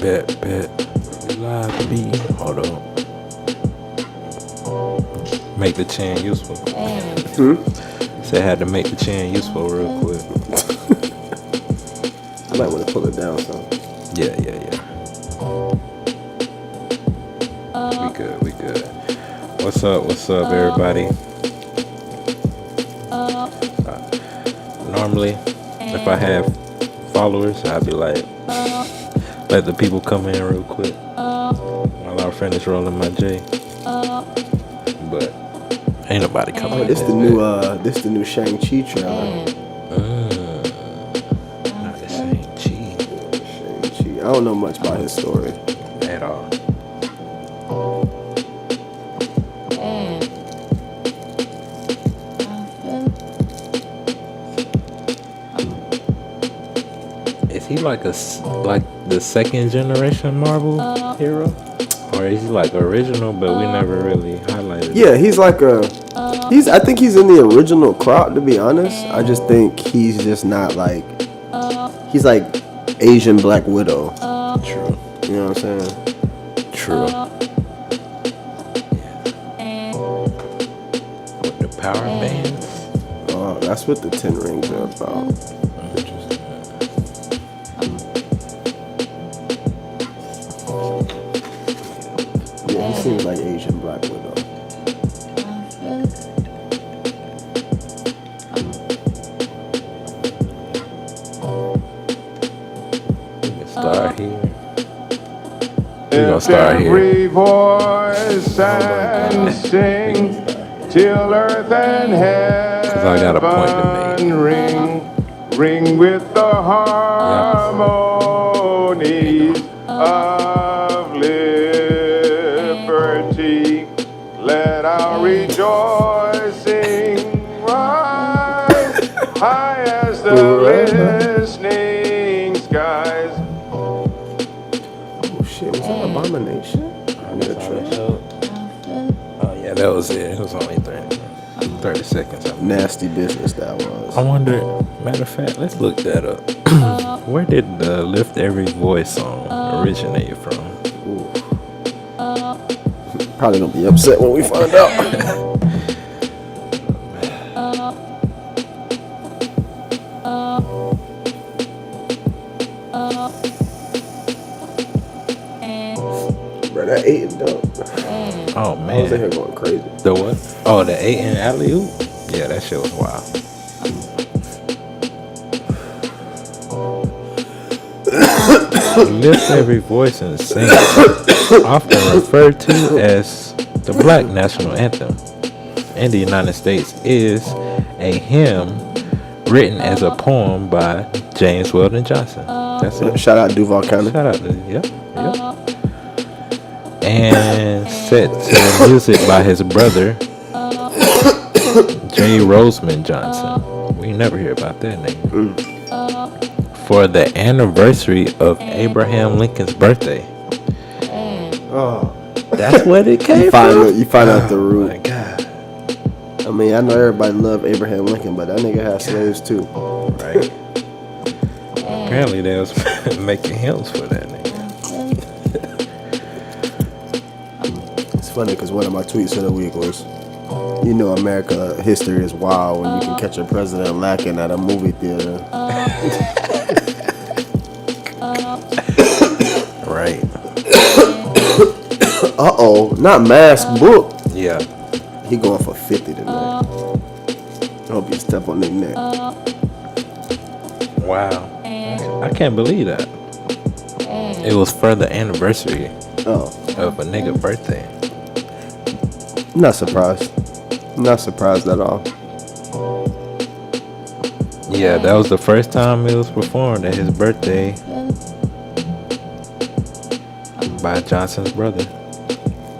Bet. Live beat. Hold on. Make the chain useful. Said had to make the chain useful real quick. I might want to pull it down some. Yeah. We good. What's up, everybody? Normally, if I have followers, I'd be like, let the people come in real quick while I finish rolling my J. But ain't nobody coming. Oh, this the new Shang-Chi trailer. No, this ain't Chi. Shang-Chi. I don't know much about his story At all. Is he like the second generation Marvel hero? Or is he like original, but we never really highlighted Yeah, he's like I think he's in the original crop, to be honest. I just think he's just not like, he's like Asian Black Widow. True. You know what I'm saying? True. With the power bands. Oh, that's what the 10 rings are about. Yeah, he seems like Asian Black Widow. Start here. We're gonna start here. Every voice and sing till earth and heaven 'Cause I got a point to make. ring with the harmonies of liberty. Let our rejoicing rise high as the listening skies. Oh shit, was that Abomination? Oh yeah, that was it. It was only 30 seconds. Nasty business that was. I wonder, matter of fact, let's look that up. Where did the Lift Every Voice song originate from? Probably gonna be upset when we find out. Bro, that Aiden dope. Oh I was in man, here going crazy. the what? Oh, the 8 and alley oop. Yeah, that shit was wild. Lift Every Voice and Sing, often referred to as the Black National Anthem in the United States, is a hymn written as a poem by James Weldon Johnson. That's it. Shout out Duval County. Shout out to yep. And set to music by his brother J. Roseman Johnson. We never hear about that name. For the anniversary of Abraham Lincoln's birthday. Oh, That's what it came from. you find out the Oh root. my God. I mean, I know everybody loved Abraham Lincoln, but that nigga had slaves too. Right. Apparently they was making hymns for that nigga. It's funny because one of my tweets of the week was, you know, America history is wild when you can catch a president lacking at a movie theater. Right. Uh-oh, not Mask Book. Yeah. He going for 50 tonight. I hope you step on their neck. Wow. I can't believe that. It was for the anniversary Oh, of a nigga birthday. not surprised. Not surprised at all. Yeah, that was the first time it was performed at his birthday by Johnson's brother.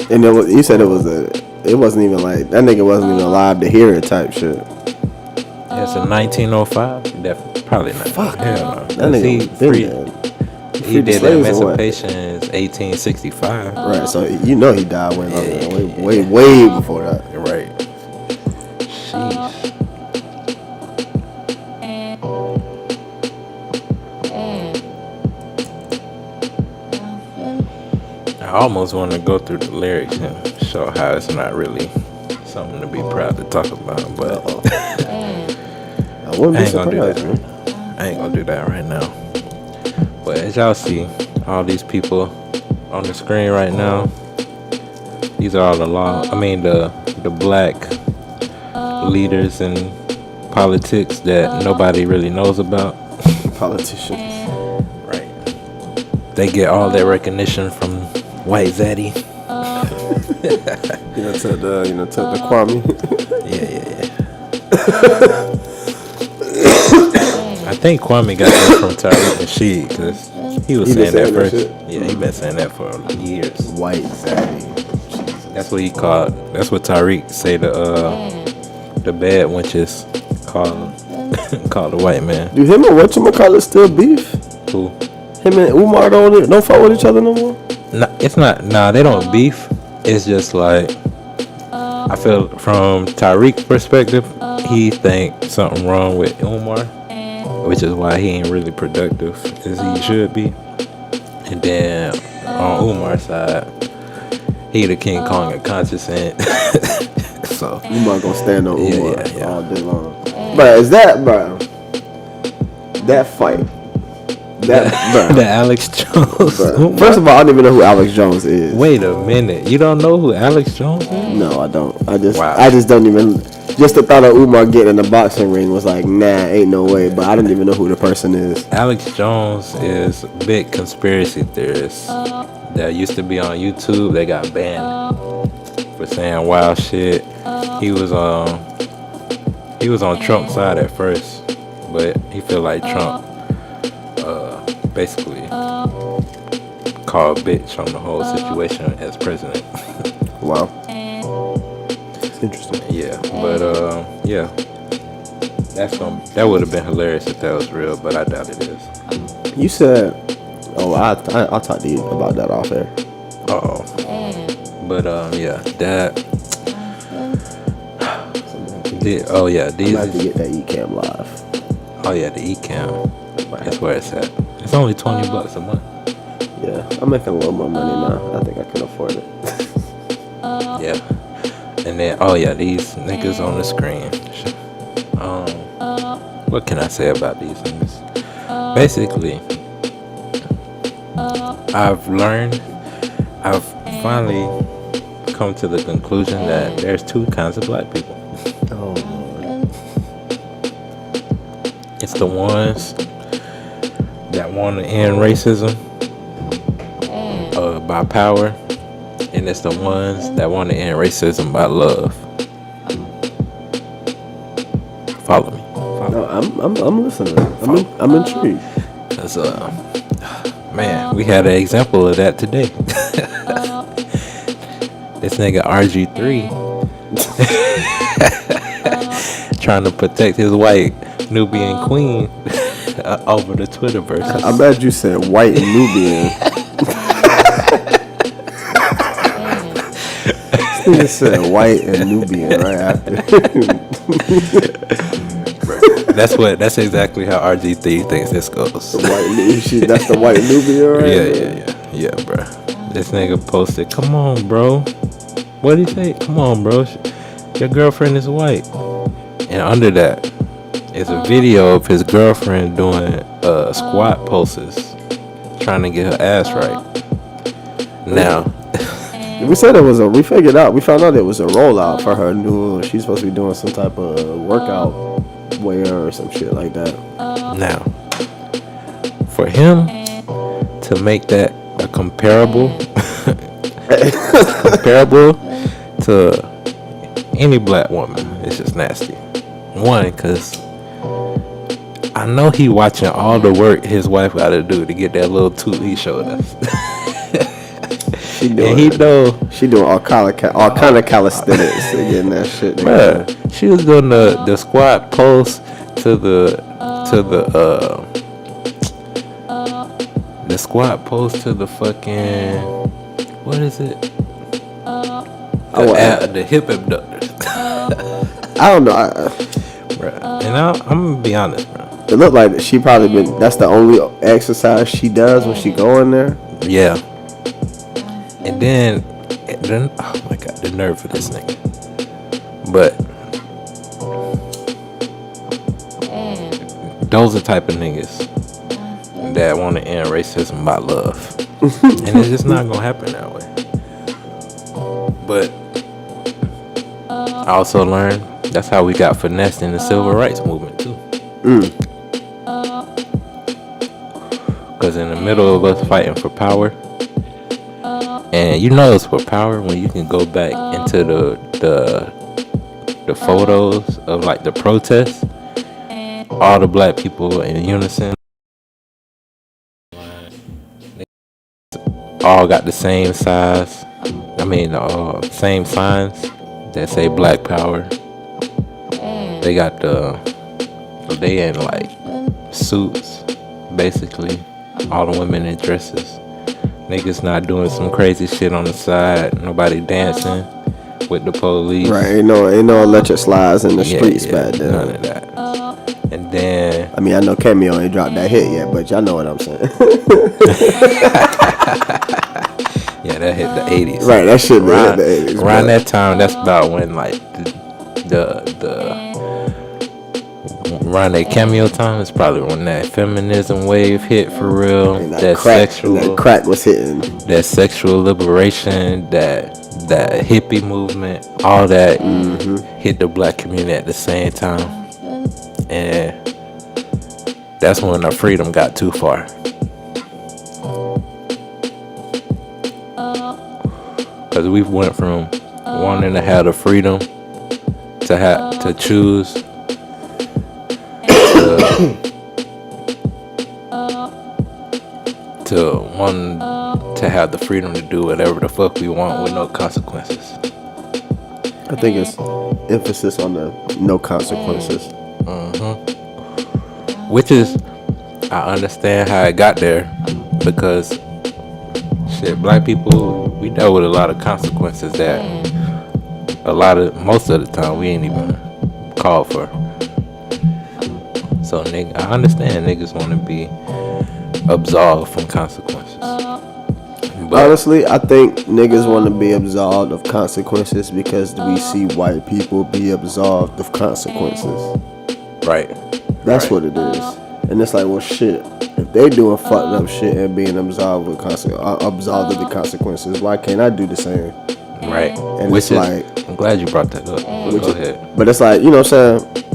And it was, he said it wasn't even like, that nigga wasn't even alive to hear it type shit. It It's a 1905. Definitely, probably not. Fuck. Hell no. That nigga He was been free- dead. He freed the did slaves or what? emancipation in 1865. Right, so you know he died way longer, Yeah. way before that. Right. Sheesh. I almost want to go through the lyrics and show how it's not really something to be proud to talk about, but I wouldn't I be ain't gonna do surprised, man. that. I ain't gonna do that right now. But as y'all see, all these people on the screen right now, these are all the black leaders in politics that nobody really knows about. Politicians. Right. They get all their recognition from White Zaddy. Took the Kwame. Yeah. I think Kwame got that from Tariq Nasheed because he was He been saying that saying that first. shit? Yeah, he been saying that for years. White Zaddy. That's what he called. That's what Tariq say the bad wenches call call the white man. Do him and whatchamacallit still beef? Who? Him and Umar don't fight with each other no more? Nah, it's not. Nah, they don't beef. It's just like I feel from Tariq's perspective, he think something wrong with Umar, which is why he ain't really productive as he should be. And then on Umar's side, he the King Kong of consciousness. So Umar gonna stand on Yeah, Umar yeah. all day long. But is that, bro? That fight. That, bro. the Alex Jones. Bro. First of all, I don't even know who Alex Jones is. Wait a minute, you don't know who Alex Jones is? No, I don't. I Wow. just don't even. Just the thought of Umar getting in the boxing ring was like, nah, ain't no way. But I didn't even know who the person is. Alex Jones is a big conspiracy theorist that used to be on YouTube. They got banned for saying wild shit. He was on Trump's side at first, but he feel like Trump basically called bitch on the whole situation as president. Wow. It's interesting. Yeah, but yeah, that would have been hilarious if that was real, but I doubt it is. You said, oh, I'll talk to you about that off air. Oh, but yeah, that. Oh yeah, I'm these. about to get that eCam live. Oh yeah, the eCam. That's where it's at. It's only $20 a month. Yeah, I'm making a little more money now. I think I can afford it. Yeah. And then oh yeah, these niggas on the screen. What can I say about these niggas? Basically, I've finally come to the conclusion that there's two kinds of black people. Oh, Lord. It's the ones that want to end racism by power, and it's the ones that want to end racism by love. Follow me. No, I'm listening. I'm intrigued. Cause man, we had an example of that today. This nigga RG3 trying to protect his white Nubian queen over the Twitterverse. I'm glad you said white Nubian. This nigga said white and Nubian right after. That's exactly how RG3 thinks this goes. That's the white Nubian, right? Yeah, bro. This nigga posted, "Come on, bro." What did he say? "Come on, bro. Your girlfriend is white." And under that is a video of his girlfriend doing squat poses, trying to get her ass right. Now, We figured out, we found out it was a rollout for her new, she's supposed to be doing some type of workout wear or some shit like that. Now, for him to make that a comparable to any black woman, it's just nasty. One, because I know he watching all the work his wife got to do to get that little toot he showed us. And he know, She doing all kind of calisthenics to getting that shit. bruh, she was doing the squat pose to the squat pose to the fucking, what is it? The hip abductors. I don't know. Bruh. And I'm gonna be honest, bro. It looked like she probably that's the only exercise she does when she go in there. Yeah. And then, oh my god, the nerve of this nigga. But those are the type of niggas that want to end racism by love. And it's just not gonna happen that way. But I also learned that's how we got finessed in the civil rights movement too. Because in the middle of us fighting for power, and you know it's for power when you can go back into the photos of like the protests, all the black people in unison, all got the same size. I mean, same signs that say Black Power. They got they in like suits, basically. All the women in dresses. Niggas not doing some crazy shit on the side. Nobody dancing with the police. Right, ain't no electric slides in the streets back then. None of that. And then, I mean, I know Cameo ain't dropped that hit yet, but y'all know what I'm saying. yeah, that hit the 80s. Right, that shit hit the 80s. Around that time, that's about when like the around that Cameo time is probably when that feminism wave hit for real. That crack was hitting. That sexual liberation, that hippie movement, all that hit the black community at the same time. And that's when the freedom got too far. Because we went from wanting to have the freedom to choose to wanting to have the freedom to do whatever the fuck we want with no consequences. I think it's emphasis on the no consequences. Which is, I understand how it got there, because shit, black people, we dealt with a lot of consequences that most of the time we ain't even called for. So I understand niggas want to be absolved from consequences. But honestly, I think niggas want to be absolved of consequences because we see white people be absolved of consequences. right. That's what it is. And it's like, well, shit. If they doing fucked up shit and being absolved of the consequences, why can't I do the same? Right. And Which it's like, I'm glad you brought that up. Go ahead. but it's like, you know what I'm saying?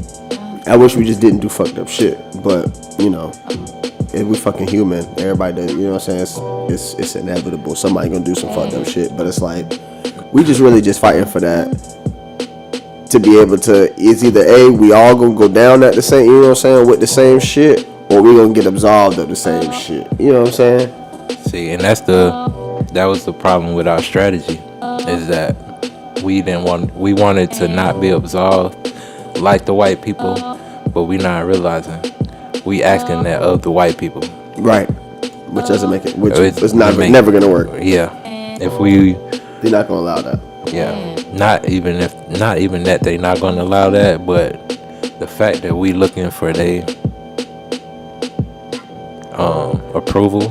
I wish we just didn't do fucked up shit. But, you know, if we fucking human, everybody does, you know what I'm saying? It's inevitable. Somebody gonna do some fucked up shit. But it's like, we just really just fighting for that. To be able to, it's either A, we all gonna go down at the same, you know what I'm saying, with the same shit, or we gonna get absolved of the same shit. You know what I'm saying? See, and that was the problem with our strategy, is that we wanted to not be absolved like the white people, but we not realizing we asking that of the white people. Right. Which doesn't make it, it's never gonna work. Yeah. They're not gonna allow that. Yeah. Not even that they not gonna allow that, but the fact that we looking for their approval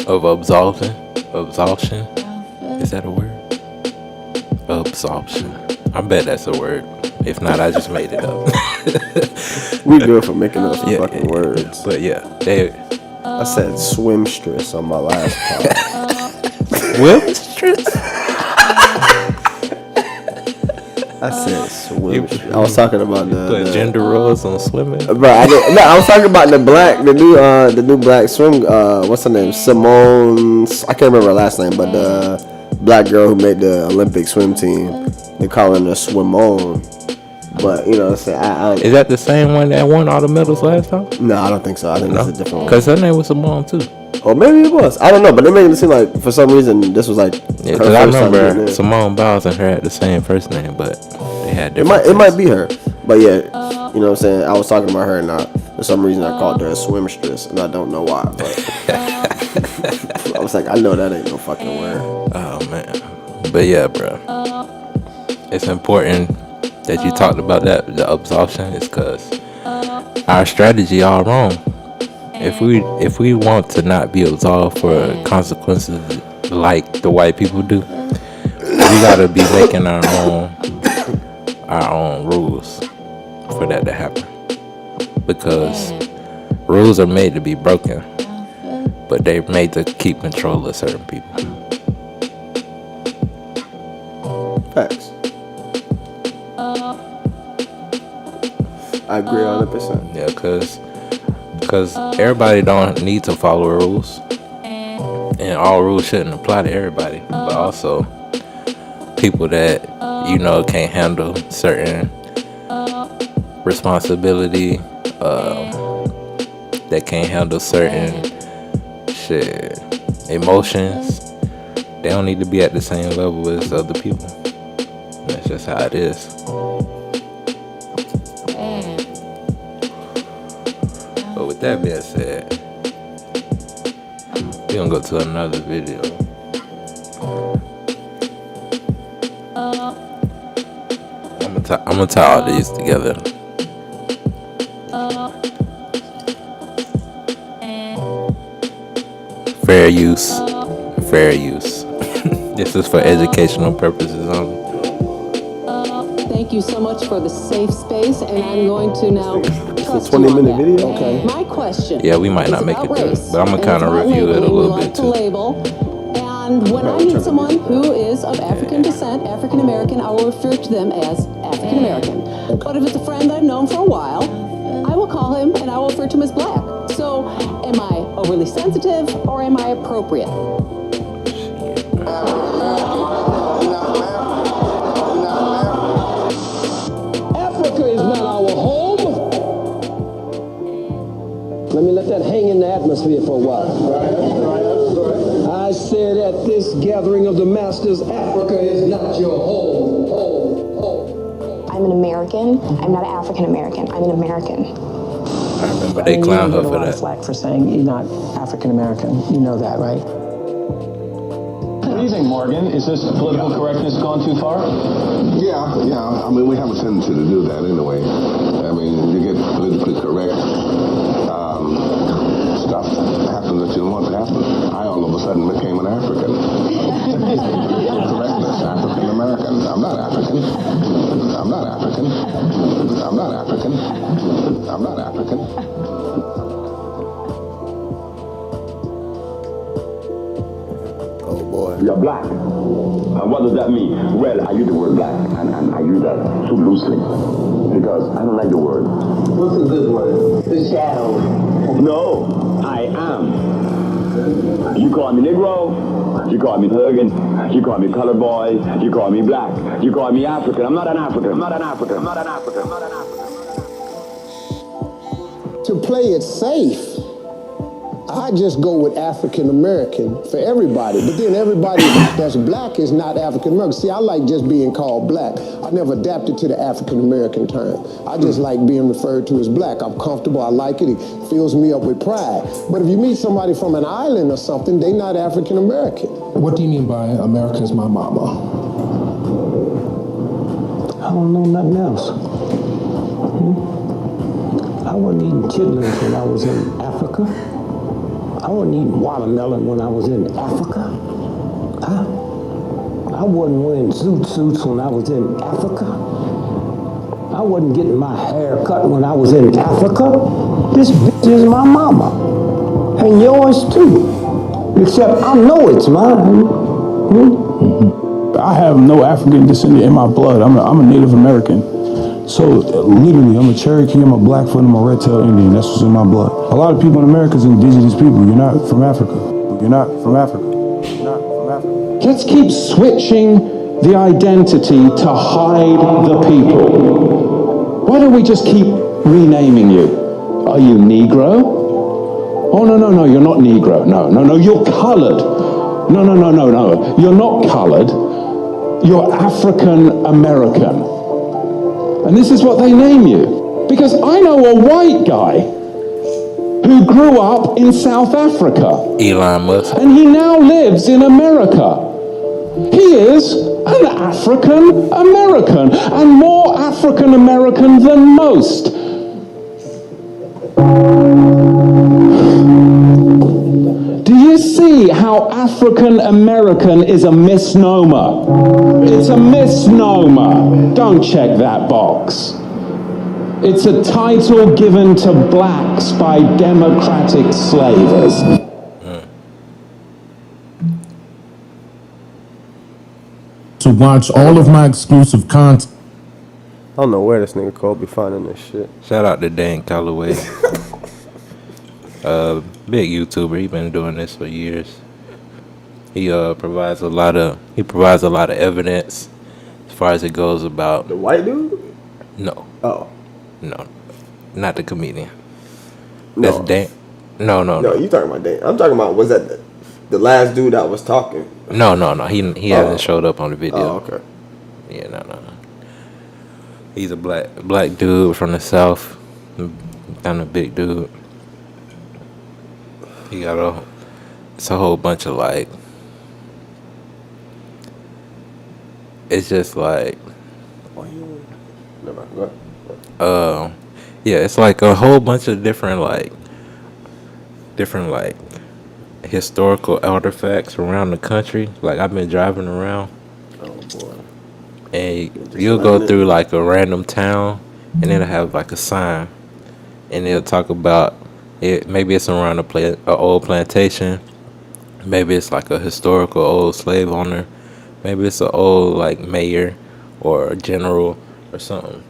of absolution. Is that a word? Absolution. I bet that's a word. If not, I just made it up. We good for making up some fucking words. But yeah, I said swimstress on my last part. Swimstress? I said swimstress. I was talking about the gender roles on swimming. Bro, I was talking about the new black swim. What's her name? Simone. I can't remember her last name, but the black girl who made the Olympic swim team. They call her Swimone. But you know what I'm saying? Is that the same one that won all the medals last time? No, I don't think so. I think that's a different one. Because her name was Simone too. Or maybe it was. I don't know, but it made it seem like for some reason this was like. Yeah, because I remember Simone Biles and her had the same first name, but they had different. It might be her, but yeah, you know what I'm saying. I was talking about her, and for some reason I called her a swimstress, and I don't know why. But I was like, I know that ain't no fucking word. Oh man, but yeah, bro, it's important that you talked about that the absorption is because our strategy all wrong. If we want to not be absolved for consequences like the white people do, we gotta be making our own rules for that to happen. Because rules are made to be broken, but they're made to keep control of certain people. Facts. I agree 100%. Yeah, because everybody don't need to follow rules, and all rules shouldn't apply to everybody, but also people that can't handle certain responsibility, that can't handle certain emotions, they don't need to be at the same level as other people. That's just how it is. But with that being said, we're gonna go to another video. I'm gonna tie all these together. Fair use. This is for educational purposes only. Thank you so much for the safe space, and I'm going to now trust 20-minute you on that. video. Okay. My question. Yeah, we might not make it through, but I'm gonna kind of review it a little bit too. And when I meet someone who is of African descent, African American, I will refer to them as African American. But if it's a friend I've known for a while, I will call him and I will refer to him as black. So, am I overly sensitive or am I appropriate? Africa is not our home. Let me let that hang in the atmosphere for a while. I said at this gathering of the masters, Africa is not your home. I'm an American. I'm not an African American. I'm an American. I remember they clowned her for that. Flack for saying you're not African American. You know that, right? What do you think, Morgan? Is this political correctness gone too far? Yeah. I mean, we have a tendency to do that anyway. I mean, you get politically correct. Stuff happens that you don't want to happen. I all of a sudden became an African. Correctness, African American. I'm not African. I'm not African. I'm not African. I'm not African. Oh boy. You're black. And what does that mean? Well, I use the word black, and I use that too loosely, because I don't like the word. What's a good word? The shadow. No, I am. You call me Negro, you call me Hogan, you call me colored boy, you call me black, you call me African. I'm not an African. I'm not an African. I'm not an African. I'm not an African. To play it safe, I just go with African American for everybody, but then everybody that's black is not African American. See, I like just being called black. I never adapted to the African American term. I just like being referred to as black. I'm comfortable, I like it, it fills me up with pride. But if you meet somebody from an island or something, they not African American. What do you mean by America's my mama? I don't know nothing else. I wasn't eating chitlins when I was in Africa. I wasn't eating watermelon when I was in Africa. I wasn't wearing zoot suits when I was in Africa. I wasn't getting my hair cut when I was in Africa. This bitch is my mama. And yours too. Except I know it's mine. I have no African descent in my blood. I'm a Native American. So literally, I'm a Cherokee, I'm a Blackfoot, I'm a Red-tailed Indian. That's what's in my blood. A lot of people in America is indigenous people. You're not from Africa. You're not from Africa. You're not from Africa. Let's keep switching the identity to hide the people. Why don't we just keep renaming you? Are you Negro? Oh, no, you're not Negro. No, you're colored. No. You're not colored. You're African American. And this is what they name you. Because I know a white guy who grew up in South Africa. Elon Musk. And he now lives in America. He is an African American, and more African American than most. Do you see how African American is a misnomer? It's a misnomer. Don't check that box. It's a title given to blacks by democratic slavers. To watch all of my exclusive content. I don't know where this nigga Cole be finding this shit. Shout out to Dan Calloway. Big YouTuber. He been doing this for years. He provides a lot of evidence as far as it goes about the white dude. No. Oh. No, not the comedian. No. That's Dan. No. No, you talking about Dan? I'm talking about, was that the last dude that was talking? No. He hasn't showed up on the video. Oh, okay. Yeah, no. He's a black dude from the South, kind of big dude. He got it's a whole bunch of like. It's just like. Never mind. Yeah, it's like a whole bunch of different historical artifacts around the country. Like, I've been driving around. Oh boy. And you'll go through like a random town, and it'll have like a sign, and it'll talk about it. Maybe it's around a old plantation. Maybe it's like a historical old slave owner. Maybe it's an old like mayor or a general or something.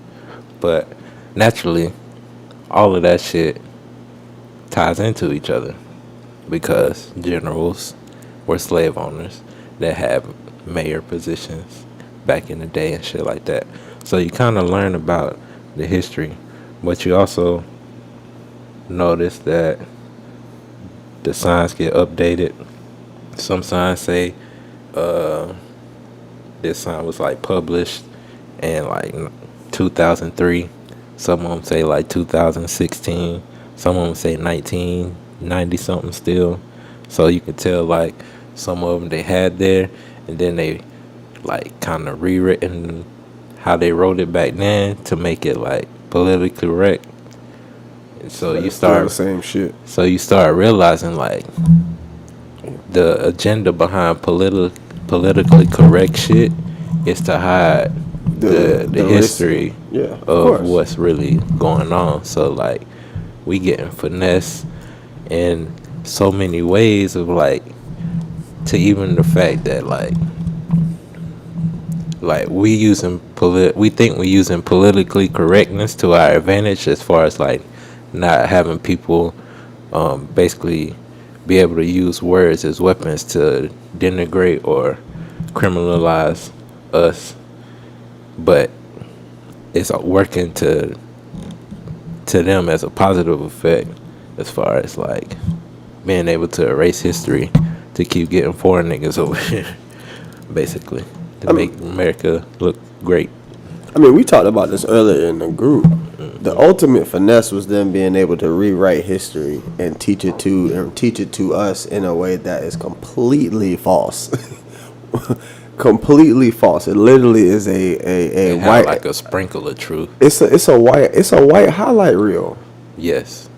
But naturally, all of that shit ties into each other because generals were slave owners that had mayor positions back in the day and shit like that. So you kind of learn about the history, but you also notice that the signs get updated. Some signs say this sign was like published in like 2003. Some of them say like 2016. Some of them say 1990 something still. So you can tell like some of them they had there, and then they like kind of rewritten how they wrote it back then to make it like politically correct. And so you start the same shit. So you start realizing like the agenda behind politically correct shit is to hide the history of what's really going on. So like we getting finesse in so many ways of like, to even the fact that like we think we using politically correctness to our advantage as far as like not having people basically be able to use words as weapons to denigrate or criminalize us, but it's working to them as a positive effect as far as like being able to erase history to keep getting foreign niggas over here, basically, to make America look great. I mean, we talked about this earlier in the group. The ultimate finesse was them being able to rewrite history and teach it to us in a way that is completely false. Completely false. It literally is a white, like a sprinkle of truth. It's a white highlight reel. Yes.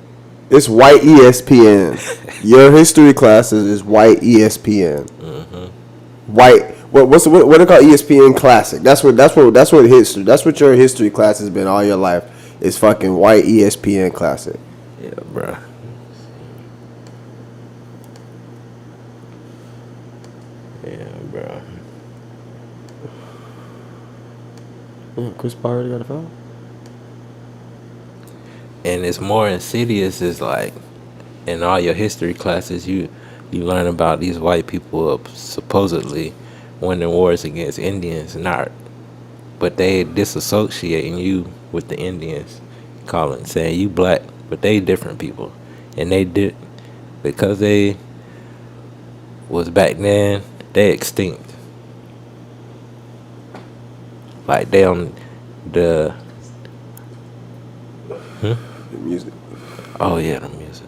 It's white ESPN. Your history classes is white ESPN. White. What they call ESPN Classic? That's what history. That's what your history class has been all your life. Is fucking white ESPN Classic. Yeah, bro. Yeah, bro. Chris Paul already got a foul. And it's more insidious. Is like in all your history classes, you learn about these white people supposedly winning wars against Indians, but they disassociating you with the Indians, saying you black, but they different people, and because they was back then, they extinct. Like they on the The music. oh yeah, the music.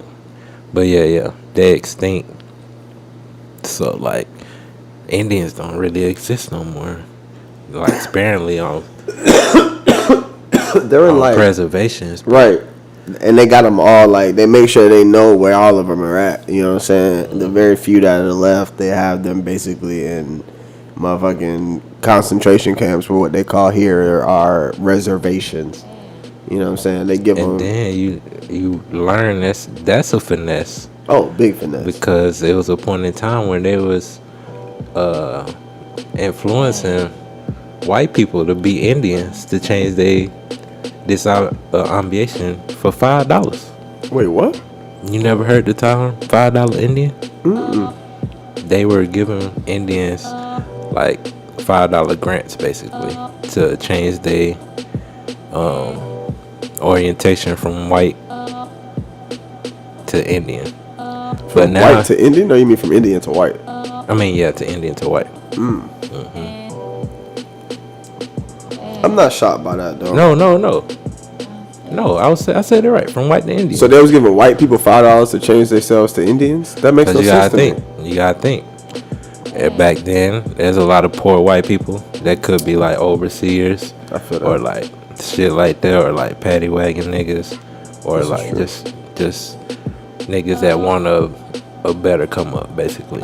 But yeah, they extinct. So like Indians don't really exist no more. Like sparingly on They're in like preservations. right, and they got them all like they make sure they know where all of them are at. You know what I'm saying? The very few that are left, they have them basically in motherfucking concentration camps, for what they call here are reservations. You know what I'm saying? They give And them. then you learn that's a finesse. Oh, big finesse. Because it was a point in time when they was influencing white people to be Indians to change their ambition for $5. Wait, what? You never heard the term $5 Indian? Mm-mm. They were giving Indians like $5 grants basically to change their orientation from white to Indian. From But now, white to Indian, or you mean from Indian to white? I mean, yeah, to Indian to white. I'm not shocked by that though. No. I said it right. From white to Indian. So they was giving white people $5 to change themselves to Indians. That makes no sense to me. You gotta think. And back then, there's a lot of poor white people that could be like overseers, I feel that. or like shit like that, or like paddy wagon niggas, or This is like true. just niggas that want a better come up. Basically,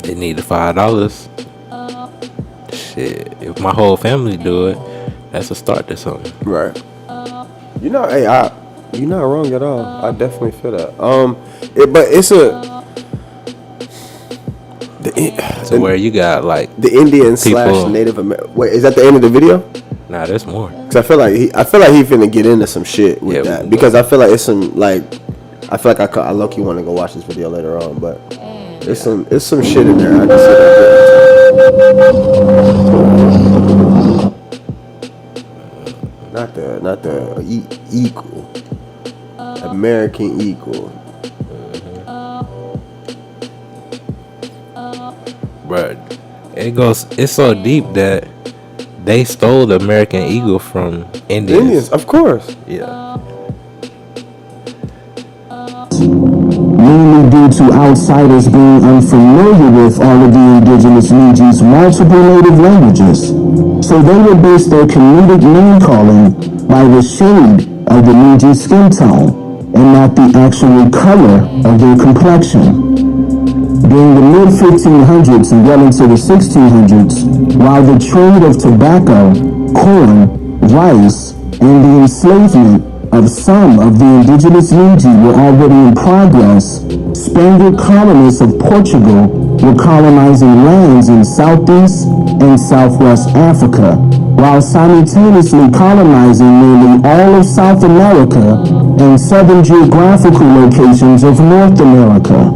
they need the $5. Shit, if my whole family do it, that's a start to something. Right. You know, hey, you're not wrong at all. I definitely feel that. But it's So where you got like the Indian people- / Native American. Wait, is that the end of the video? Nah, there's more. Cause I feel like he finna get into some shit with Yeah, we that, can because I feel like it's some like I feel like I low-key want to go watch this video later on, but it's some shit in there. I just not the equal American equal. But it's so deep that they stole the American eagle from Indians. Indians, of course. Yeah. Mainly due to outsiders being unfamiliar with all of the indigenous Nijis' multiple native languages. So they would base their comedic name calling by the shade of the Niji skin tone and not the actual color of their complexion. During the mid-1500s and well into the 1600s, while the trade of tobacco, corn, rice, and the enslavement of some of the indigenous Niji were already in progress, Spaniard colonists of Portugal were colonizing lands in Southeast and Southwest Africa, while simultaneously colonizing nearly all of South America and southern geographical locations of North America.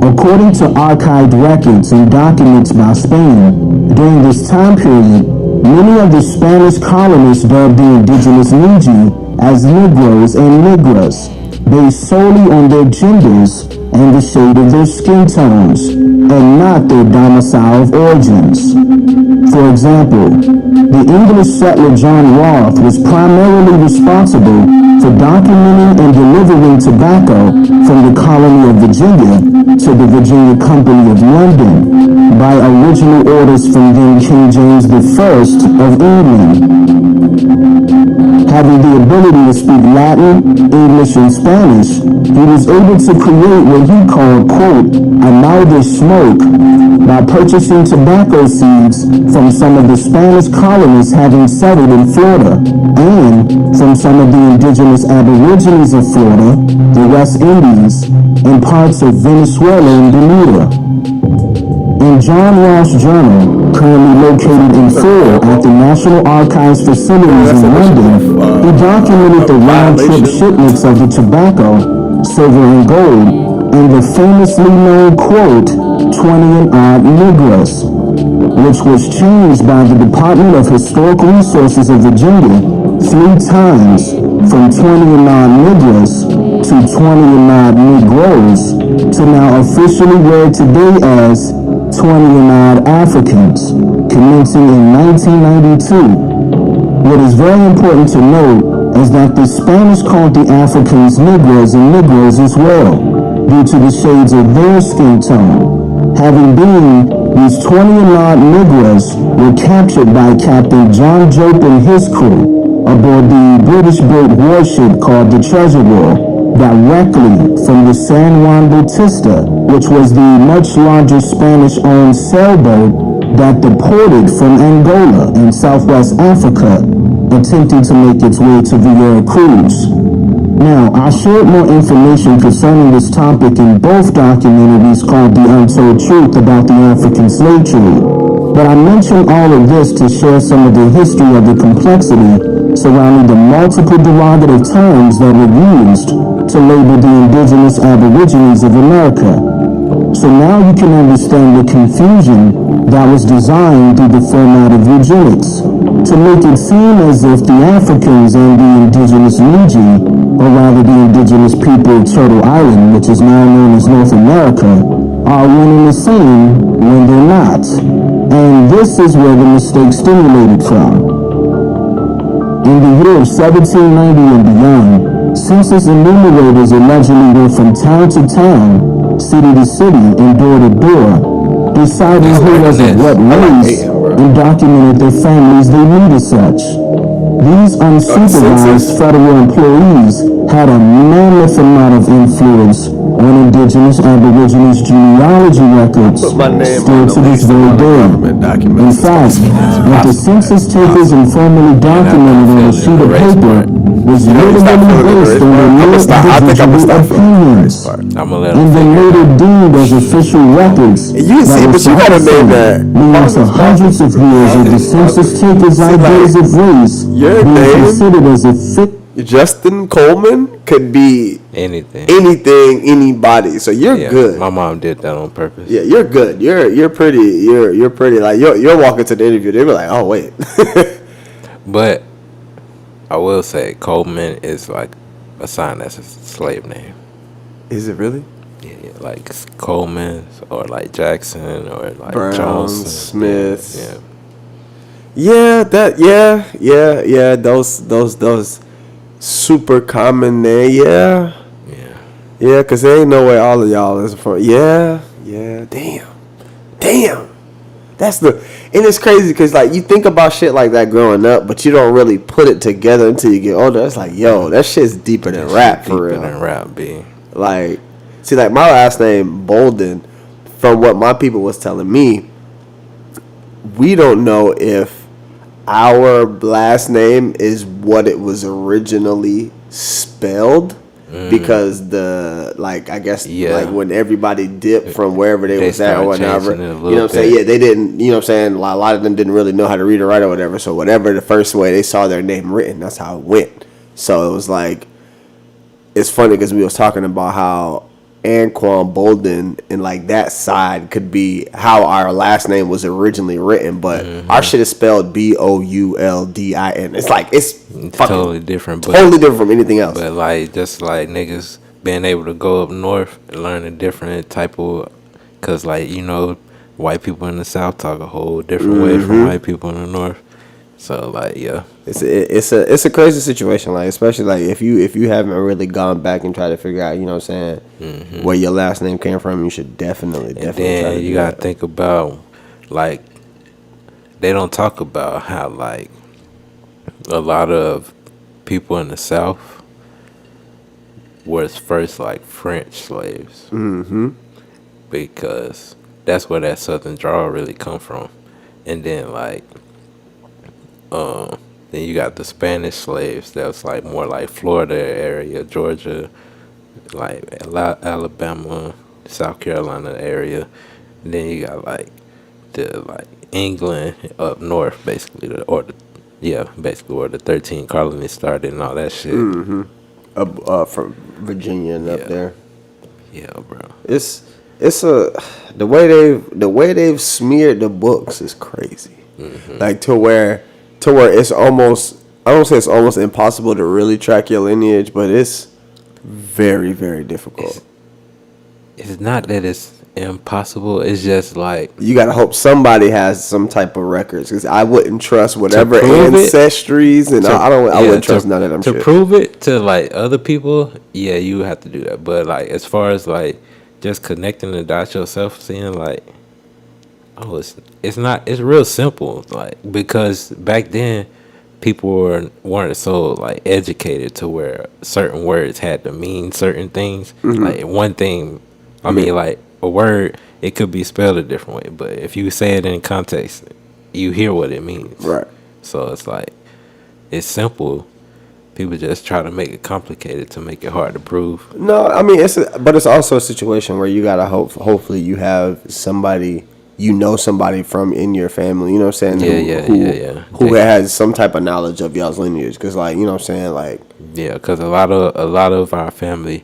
According to archived records and documents by Spain, during this time period, many of the Spanish colonists dubbed the indigenous Niji as Negroes and Negras, based solely on their genders and the shade of their skin tones, and not their domicile of origins. For example, the English settler John Roth was primarily responsible for documenting and delivering tobacco from the colony of Virginia to the Virginia Company of London by original orders from then King James I of England. Having the ability to speak Latin, English, and Spanish, he was able to create what he called, quote, a milder smoke by purchasing tobacco seeds from some of the Spanish colonists having settled in Florida, and from some of the indigenous aborigines of Florida, the West Indies, and parts of Venezuela and Bermuda. In John Ross' journal, currently located in full at the National Archives facilities in London, he documented the round-trip shipments of the tobacco, silver and gold, and the famously known quote, 20 and odd Negroes, which was changed by the Department of Historic Resources of Virginia 3 times from 20 and odd Negroes to of 20 and odd Negroes to now officially read today as 20 and odd Africans, commencing in 1992. What is very important to note is that the Spanish called the Africans Negroes and Negroes as well, due to the shades of their skin tone. Having been, these 20 and odd Negroes were captured by Captain John Jope and his crew aboard the British-built warship called the Treasurer, directly from the San Juan Bautista, which was the much larger Spanish-owned sailboat that deported from Angola in Southwest Africa, attempting to make its way to Veracruz. Now, I shared more information concerning this topic in both documentaries called The Untold Truth about the African slave trade, but I mentioned all of this to share some of the history of the complexity surrounding the multiple derogative terms that were used to label the indigenous aborigines of America. So now you can understand the confusion that was designed through the format of eugenics, to make it seem as if the Africans and the indigenous Niji, or rather the indigenous people of Turtle Island, which is now known as North America, are one and the same when they're not. And this is where the mistake stimulated from. In the year of 1790 and beyond, census enumerators allegedly went from town to town, city to city, and door to door, deciding who was of what race, and documented their families they knew as such. These unsupervised federal employees had a mammoth amount of influence on indigenous aborigines genealogy records still to this very day. In fact, what the census takers informally documented on a sheet of paper was literally based on their individual opinions, and then later deemed as official records that were leading to hundreds of years of the census takers' ideas of race being considered as a fit. Justin Coleman could be anything, anybody. So you're good. My mom did that on purpose. Yeah, you're good. You're pretty. You're pretty. Like you're walking to the interview, they were like, oh wait. But I will say Coleman is like assigned as a slave name. Is it really? Yeah, like Coleman or like Jackson or like Brown, Johnson, Smith. Yeah, those super common name. Yeah, cause there ain't no way all of y'all is from. Yeah, damn. That's and it's crazy because like you think about shit like that growing up, but you don't really put it together until you get older. It's like, yo, that shit's deeper than rap for real. Deeper than rap, B. Like, see, like my last name Bolden, from what my people was telling me, we don't know if our last name is what it was originally spelled, because like when everybody dipped from wherever they was at or whatever, you know what I'm saying? Yeah, they didn't, you know what I'm saying? A lot of them didn't really know how to read or write or whatever. So whatever the first way they saw their name written, that's how it went. So it was like, it's funny because we was talking about how Anquan Bolden and like that side could be how our last name was originally written, but our shit is spelled Bouldin. It's like it's totally different, from anything else. But like just like niggas being able to go up north and learn a different type of, cause like white people in the South talk a whole different way from white people in the North. So like it's a crazy situation, like especially like if you haven't really gone back and tried to figure out, you know what I'm saying, where your last name came from, you should definitely then try to you gotta think about, like, they don't talk about how like a lot of people in the South was first like French slaves, because that's where that Southern drawl really come from, and then like then you got the Spanish slaves that was like more like Florida area, Georgia, like Alabama, South Carolina area. And then you got like England up north, basically, basically where the 13 colonies started and all that shit. From Virginia and up there. Yeah, bro. It's the way they've smeared the books is crazy. Like to where it's almost, I don't say it's almost impossible to really track your lineage, but it's very, very difficult. It's not that it's impossible. It's just like You gotta hope somebody has some type of records, because I wouldn't trust whatever prove it, ancestries, and I wouldn't trust none of them to shit. prove it to like other people. Yeah, you have to do that. But like as far as like just connecting the dots yourself, seeing like, oh, it's not. It's real simple. Like because back then people weren't so like educated to where certain words had to mean certain things. Like one thing, I mean like a word, it could be spelled a different way, but if you say it in context, you hear what it means. Right. So it's like it's simple. People just try to make it complicated to make it hard to prove. No, I mean but it's also a situation where you gotta hopefully you have somebody, somebody from in your family, you know what I'm saying? Who has some type of knowledge of y'all's lineage, because like, you know what I'm saying, like because a lot of our family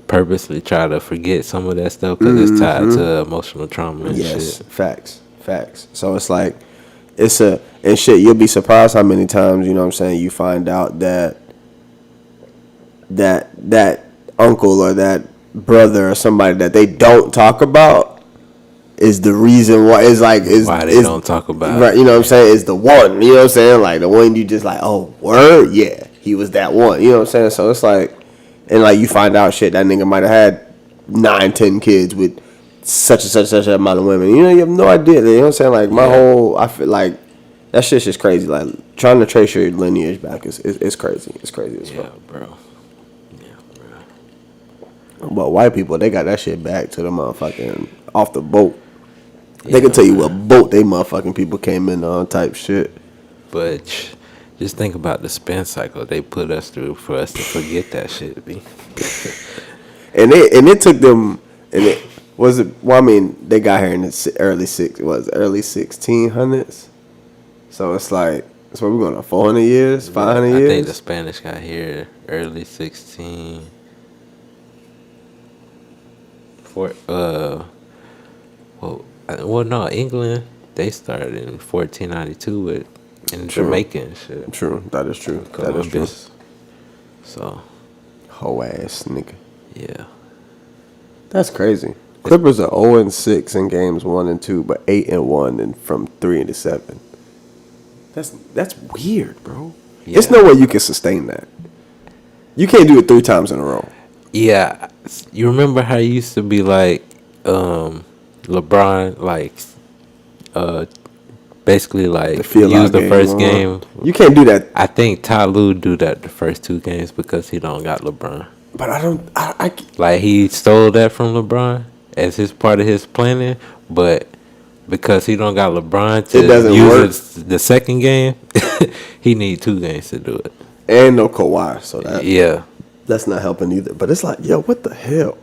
purposely try to forget some of that stuff because it's tied to emotional trauma and shit. Facts. So it's like and shit, you'll be surprised how many times, you know what I'm saying, you find out that uncle or that brother or somebody that they don't talk about is the reason why why they don't talk about right, you know what I'm saying, is the one, you know what I'm saying, like the one you just like, oh word, yeah, he was that one, you know what I'm saying. So it's like, and like you find out shit, that nigga might have had 9-10 kids with such and such amount of women, you know, you have no idea, you know what I'm saying, like I feel like that shit's just crazy, like trying to trace your lineage back is crazy. It's crazy as fuck, bro. But white people, they got that shit back to the motherfucking off the boat. They can tell you what boat they motherfucking people came in on type shit. But just think about the spin cycle they put us through for us to forget that shit, B. and it took them, and it was it. Well, I mean, they got here in the early 1600s. So it's like, that's what we're going on, 400 years, 500 years. I think the Spanish got here early 16. Well, no, England, they started in 1492 with Jamaica and shit. True, that is true. Columbus. That is true. So, whole ass nigga. Yeah, that's crazy. Clippers are 0-6 in games 1 and 2, but 8-1 and from 3 to 7. That's weird, bro. Yeah. There's no way you can sustain that. You can't do it 3 times in a row. Yeah, you remember how it used to be like LeBron, like basically like use the first game. You can't do that. I think Ty Lue do that the first 2 games because he don't got LeBron. But I don't. I like he stole that from LeBron as his part of his planning, but because he don't got LeBron to use the second game, he need 2 games to do it. And no Kawhi, so that yeah. That's not helping either. But it's like, yo, what the hell?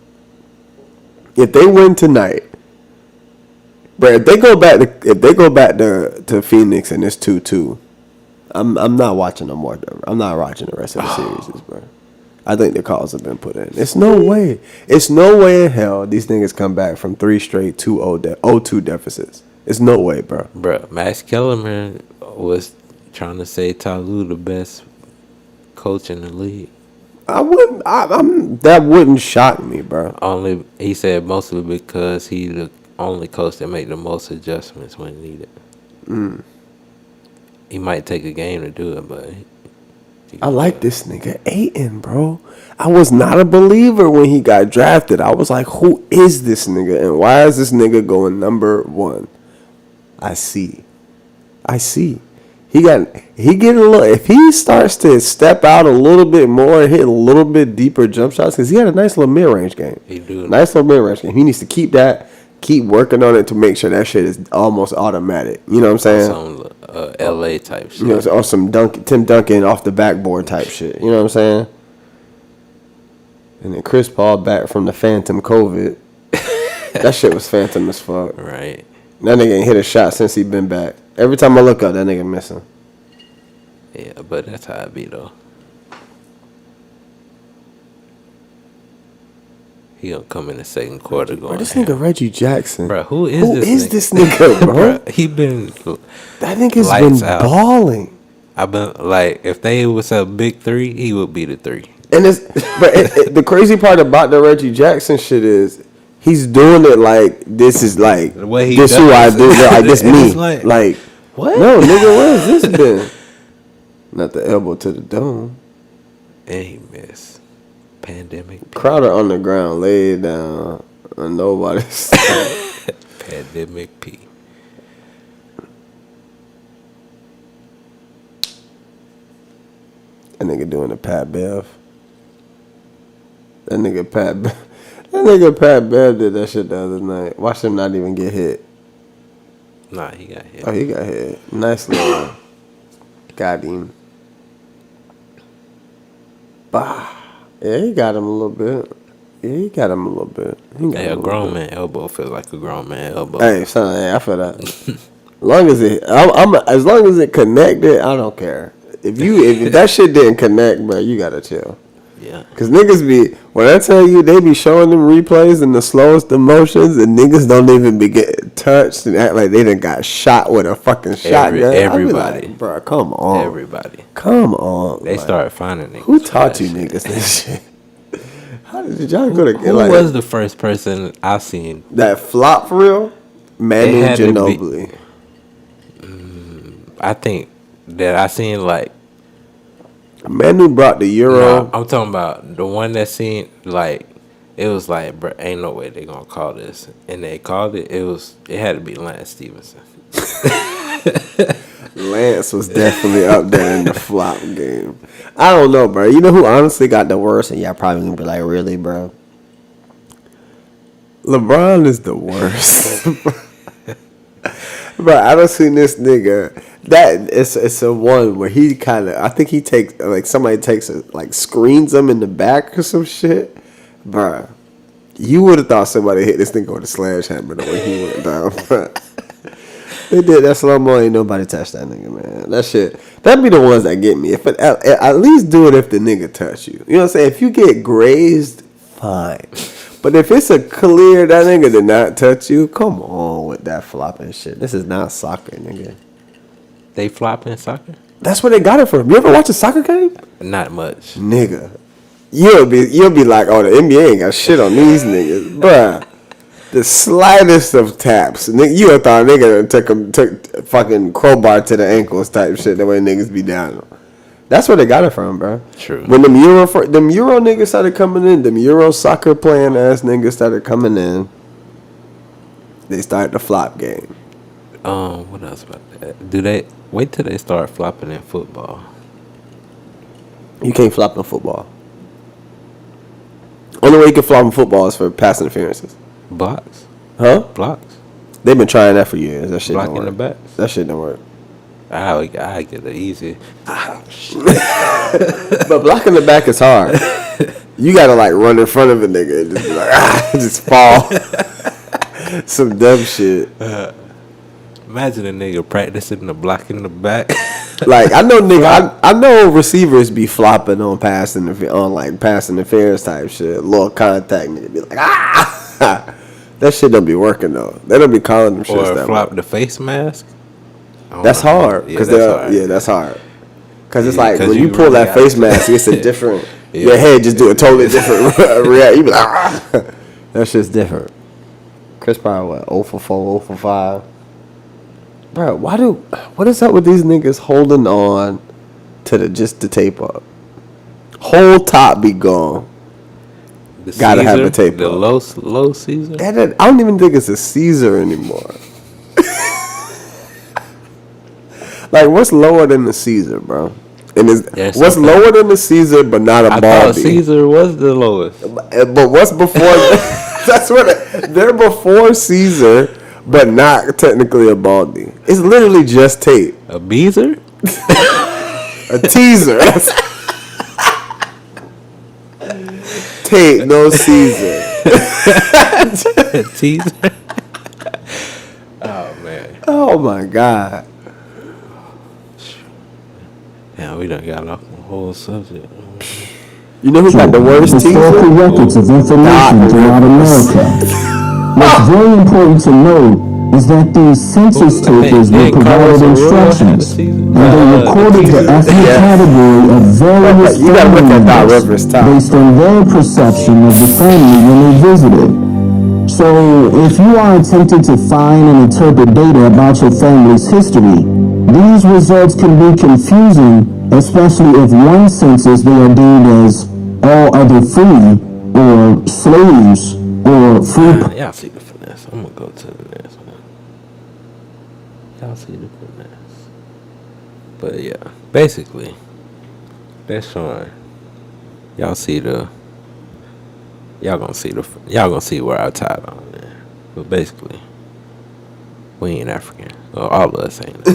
If they win tonight, bro, if they go back to Phoenix and it's 2-2, I'm not watching no more. I'm not watching the rest of the series, bro. I think the calls have been put in. It's no way. It's no way in hell these niggas come back from 3 straight 2-2 deficits. It's no way, bro. Bro, Max Kellerman was trying to say Ty Lue the best coach in the league. That wouldn't shock me, bro. He said mostly because he the only coach that make the most adjustments when needed. He might take a game to do it, but I like this nigga Ayton, bro. I was not a believer when he got drafted. I was like, who is this nigga and why is this nigga going number 1? I see. He getting a little. If he starts to step out a little bit more and hit a little bit deeper jump shots, because he had a nice little mid range game. He do. Nice little mid range game. He needs to keep working on it to make sure that shit is almost automatic. You know what I'm saying? Some LA type shit. You know, or some Tim Duncan off the backboard type shit. You know what I'm saying? And then Chris Paul back from the phantom COVID. That shit was phantom as fuck. Right. That nigga ain't hit a shot since he been back. Every time I look up, that nigga missing. Yeah, but that's how it be though. He gonna come in the second quarter going. Bro, this nigga Reggie Jackson. Bro, who is this nigga, bro? He been. That nigga's been balling. I've been like, if they was a big 3, he would be the 3. And the crazy part about the Reggie Jackson shit is he's doing it like this is like this who I do, like this me. Like what? No, nigga, where's this been? Not the elbow to the dome. And he missed. Pandemic P. Crowder on the ground, laid down, and nobody's. Pandemic P. That nigga doing the Pat Bev. That nigga Pat Bev did that shit the other night. Watch him not even get hit. Nah, he got hit. Oh, he got hit. Nice little. Got him. Bah. Yeah, he got him a little bit. Yeah, he got him a little bit. Hey, a grown man elbow feels like a grown man elbow. Hey, son, hey, I feel that. As long as it connected, I don't care. If that shit didn't connect, bro, you gotta chill. Yeah. Cause niggas be, when I tell you they be showing them replays in the slowest emotions, and niggas don't even be getting touched and act like they done got shot with a fucking shotgun. Everybody, like, bro, come on. Everybody, come on. They started finding niggas. Who taught you niggas this shit? How did y'all go to? Who was the first person I seen that flop for real? Manu Ginobili. I think that I seen like. Manu brought the Euro. No, I'm talking about the one that seen like it was like, bro, ain't no way they gonna call this, and they called it. It had to be Lance Stevenson. Lance was definitely up there in the flop game. I don't know, bro. You know who honestly got the worst, and y'all probably gonna be like, really, bro? LeBron is the worst. Bro, I done seen this nigga. That it's a one where he kind of, I think he takes, like somebody takes it, like screens him in the back or some shit. Bro, you would have thought somebody hit this nigga with a sledgehammer the way he went down. Bro. They did that slow mo. Ain't nobody touched that nigga, man. That shit, that'd be the ones that get me. If it, at least do it if the nigga touch you. You know what I'm saying? If you get grazed, fine. But if it's a clear that nigga did not touch you, come on with that flopping shit. This is not soccer, nigga. They flop in soccer? That's where they got it from. You ever watch a soccer game? Not much. Nigga. You'll be like, oh, the NBA ain't got shit on these niggas. Bruh. The slightest of taps. Nigga, you would thought a nigga took fucking crowbar to the ankles type shit. The way niggas be down. That's where they got it from, bro. True. When them Euro niggas started coming in, them Euro soccer playing ass niggas started coming in, they started the flop game. What else about that? Do they wait till they start flopping in football? You can't flop in football. Only way you can flop in football is for pass interferences. Blocks? Huh? Blocks? They've been trying that for years. That shit Blocking don't work. the backs? That shit don't work. I get it easy. But blocking the back is hard. You gotta like run in front of a nigga and just be like, just fall. Some dumb shit. Imagine a nigga practicing the blocking the back. Like I know receivers be flopping on pass interference type shit. Little contact nigga be like that shit don't be working though. They don't be calling them shit that Or flop way. the face mask. That's hard. Yeah, that's hard. Cause it's like when you pull really that face mask, it's a different. Yeah. Your head just do a totally different react. You be like, that shit's different. Chris Paul, what? 0 for 4, 0 for 5. Bro, what is up with these niggas holding on to just the tape up? Whole top be gone. Gotta have the tape the up. low Caesar. I don't even think it's a Caesar anymore. Like, what's lower than the Caesar, bro? And what's lower than the Caesar, but not a Baldy? I thought Caesar was the lowest. But what's before? That's what they're before Caesar, but not technically a Baldy. It's literally just tape. A Beezer? A teaser. Tape, no Caesar. A teaser? Oh, man. Oh, my God. Yeah, we done got off the whole subject. You know who got the worst teaser? Historical records of information throughout America. What's very important to know is that these census takers were provided instructions, and they recorded the ethnic category of various family members based on their perception of the family when they visited. So, if you are attempting to find and interpret data about your family's history, these results can be confusing, especially if one census they are deemed as all other free, or slaves, or free. Y'all see the finesse. I'm gonna go to the next one. Y'all see the finesse. But yeah, basically, that's showing. Y'all see the. Y'all gonna see where I tied on there. But basically, we ain't African. Well, all of us ain't.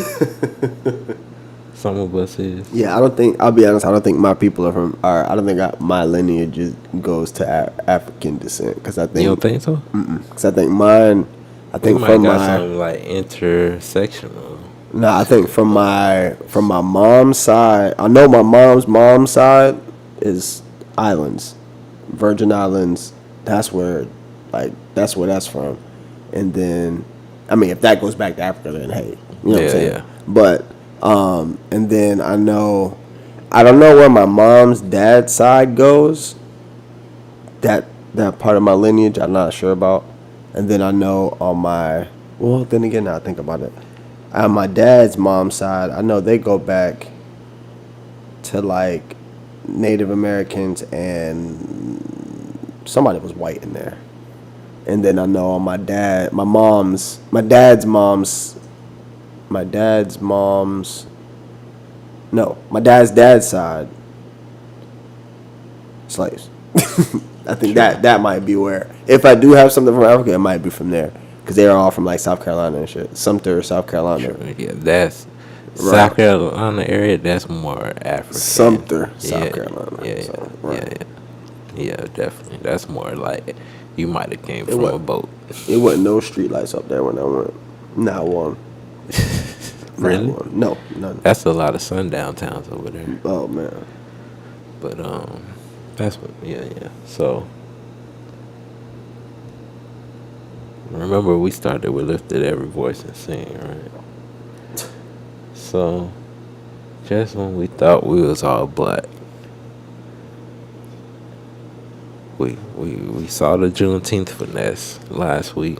Some of us is. Yeah, I'll be honest, I don't think my people are from, I don't think my lineage goes to African descent. Because I think. You don't think so? Because I think mine, from something like intersectional. No, I think from my mom's side, I know my mom's side is islands. Virgin Islands, that's where that's from. And then, I mean, if that goes back to Africa, then hey, you know what I'm saying? Yeah. But, and then I don't know where my mom's dad's side goes. That part of my lineage, I'm not sure about. And then I know then again, now I think about it. On my dad's mom's side, I know they go back to like Native Americans and somebody was white in there. And then I know on my dad's dad's side, slaves. I think that might be where, if I do have something from Africa, it might be from there. Because they're all from like South Carolina and shit. Sumter, South Carolina. Sure, yeah, that's South Carolina area, that's more African. Sumter, South Carolina. Yeah, so, yeah, definitely. That's more like you might have came from a boat. It wasn't no street lights up there when I went. Not one. Really? Not one. No, none. That's a lot of sundown towns over there. Oh man. But that's what. Yeah. So remember, we started with Lifted Every Voice and Sing, right? So, just when we thought we was all black, we saw the Juneteenth finesse last week.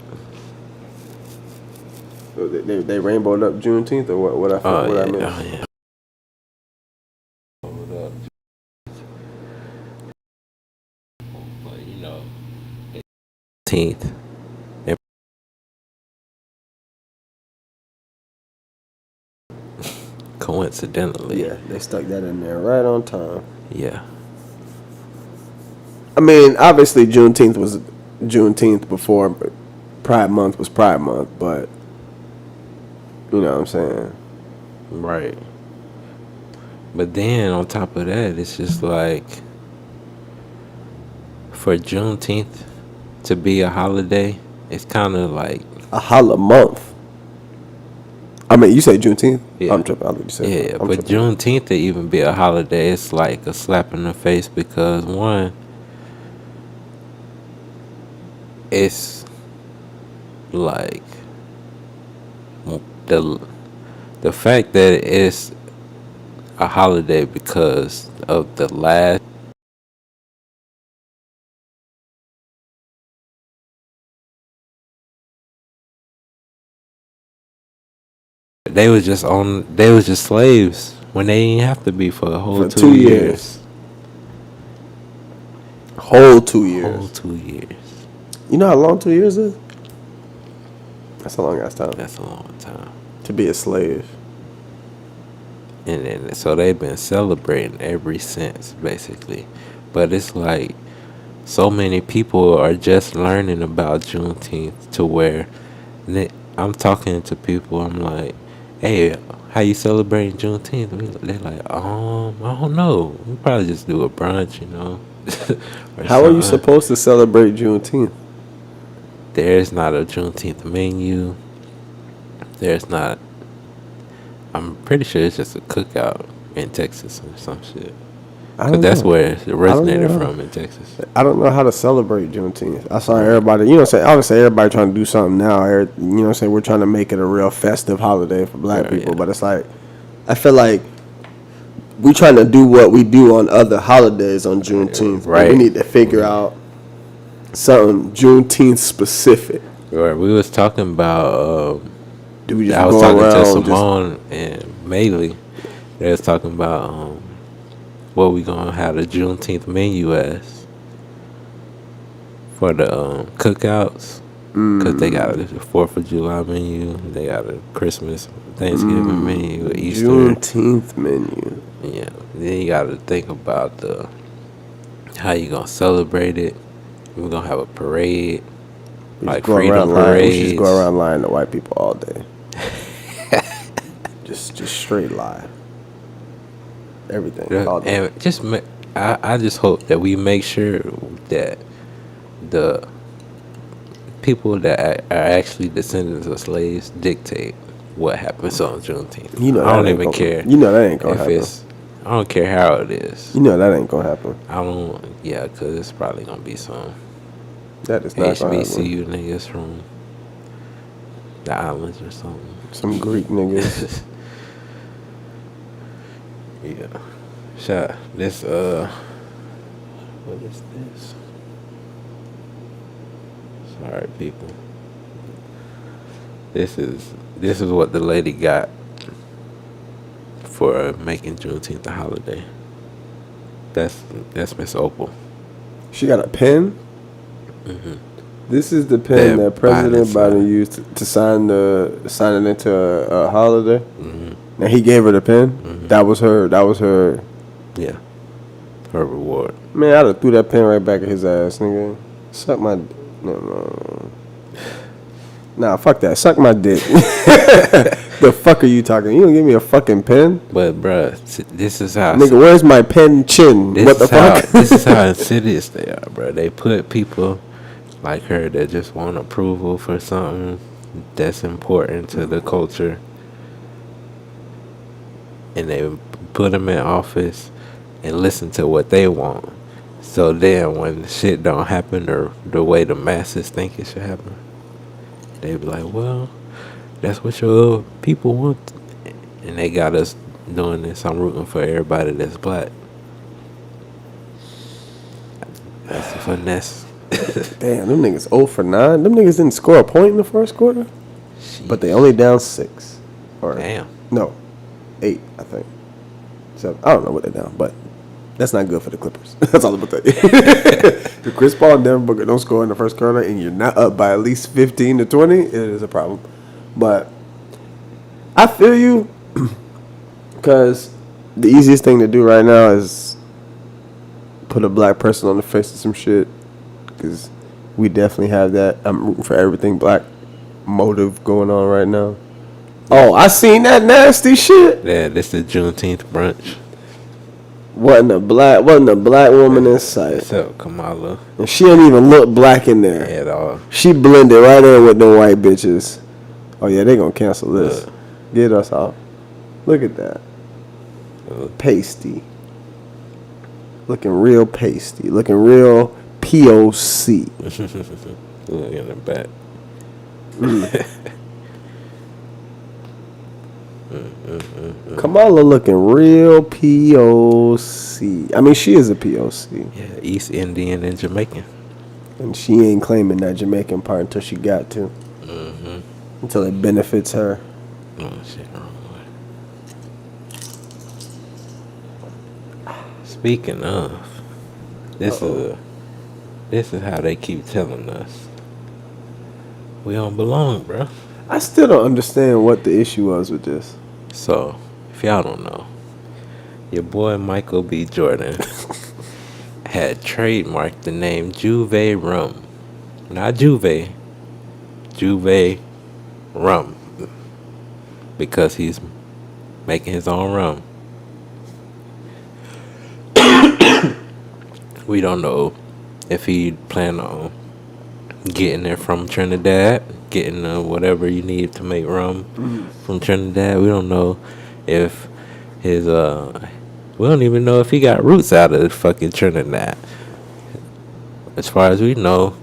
So they rainbowed up Juneteenth or what I missed? Oh, yeah. But you know, 18th. Coincidentally. Yeah, they stuck that in there right on time. Yeah. I mean, obviously Juneteenth was Juneteenth before Pride Month was Pride Month, but you know what I'm saying? Right. But then on top of that, it's just like for Juneteenth to be a holiday, it's kind of like a holla month. I mean, you say Juneteenth? Yeah. I'm tripping. I think you said yeah, but Juneteenth to even be a holiday, it's like a slap in the face because one, it's like the fact that it's a holiday because of the last they was just slaves when they didn't have to be for a whole 2 years. Whole 2 years. Whole 2 years. You know how long 2 years is? That's a long ass time. That's a long time. To be a slave. And then so they've been celebrating ever since, basically. But it's like so many people are just learning about Juneteenth to where I'm talking to people, I'm like, hey, how you celebrating Juneteenth? They're like, I don't know. We probably just do a brunch, you know. How are you supposed to celebrate Juneteenth? There's not a Juneteenth menu. There's not. I'm pretty sure it's just a cookout in Texas or some shit. Because that's where it know. originated from in Texas. I don't know how to celebrate Juneteenth. I saw everybody, you know what I'm saying? Obviously, everybody trying to do something now. You know what I'm saying? We're trying to make it a real festive holiday for black people. But it's like, I feel like we trying to do what we do on other holidays on Juneteenth. Right. We need to figure out something Juneteenth specific. Right. We was talking about, Do we just I was go talking around to just- Simone and Maylee. They was talking about what we gonna have the Juneteenth menu as for the cookouts, because they got the 4th of July menu, they got a Christmas, Thanksgiving menu, Easter. Juneteenth menu. Yeah, then you got to think about how you gonna celebrate it. We're gonna have a parade, like Go freedom around lying. We should parades. just go around lying to white people all day. just straight lie. Everything. Yeah, all day. and just I just hope that we make sure that the people that are actually descendants of slaves dictate what happens on Juneteenth. You know I that don't ain't even gonna- care. you know that ain't gonna if happen. I don't care how it is. You know that ain't gonna happen. I don't. Yeah, because it's probably gonna be some That is not gonna happen. HBCU niggas from the islands or something. Some Greek niggas. Yeah. Shot. This what is this? Sorry people. This is what the lady got for making Juneteenth a holiday. That's Miss Opal. She got a pen. Mm-hmm. This is the pen That that President Biden Biden used to sign it into a holiday. Mm-hmm. And he gave her the pen. That was her. Yeah. Her reward. Man, I'd have threw that pen right back at his ass, nigga. Suck my. No. Nah, fuck that. Suck my dick. The fuck are you talking? You don't give me a fucking pen? But bruh, this is how Nigga, where's my pen chin? This What the is how, fuck? This is how insidious they are, bro. They put people like her that just want approval for something that's important to the culture, and they put them in office and listen to what they want. So then when shit don't happen or the way the masses think it should happen, they be like, well, that's what your people want. And they got us doing this. I'm rooting for everybody that's black. That's the finesse. Damn, them niggas 0 for 9. Them niggas didn't score a point in the first quarter. But they only down 6. Or, Damn. No, 8, I think. 7. I don't know what they're down, but that's not good for the Clippers. That's all I'm going to tell you. If Chris Paul and Devin Booker don't score in the first quarter and you're not up by at least 15 to 20, it is a problem. But I feel you, because the easiest thing to do right now is put a black person on the face of some shit, because we definitely have that I'm rooting for everything black motive going on right now. Oh, I seen that nasty shit. Yeah, this is Juneteenth brunch. Wasn't a black woman in sight. What's up, Kamala? And she didn't even look black in there at all. She blended right in with the white bitches. Oh yeah, they gonna cancel this. Get us off. Look at that. Pasty. Looking real pasty. Looking real POC. Look in the back. Kamala looking real POC. I mean, she is a POC. Yeah, East Indian and Jamaican. And she ain't claiming that Jamaican part until she got to. Until it benefits her. Oh, shit, wrong way. Speaking of, this is how they keep telling us we don't belong, bro. I still don't understand what the issue was with this. So, if y'all don't know, your boy Michael B. Jordan had trademarked the name Juve Rum. Not Juve. Juve Rum. Because he's making his own rum. We don't know if he planned on getting it from Trinidad, getting whatever you need to make rum from Trinidad. We don't know if his We don't even know if he got roots out of fucking Trinidad. As far as we know,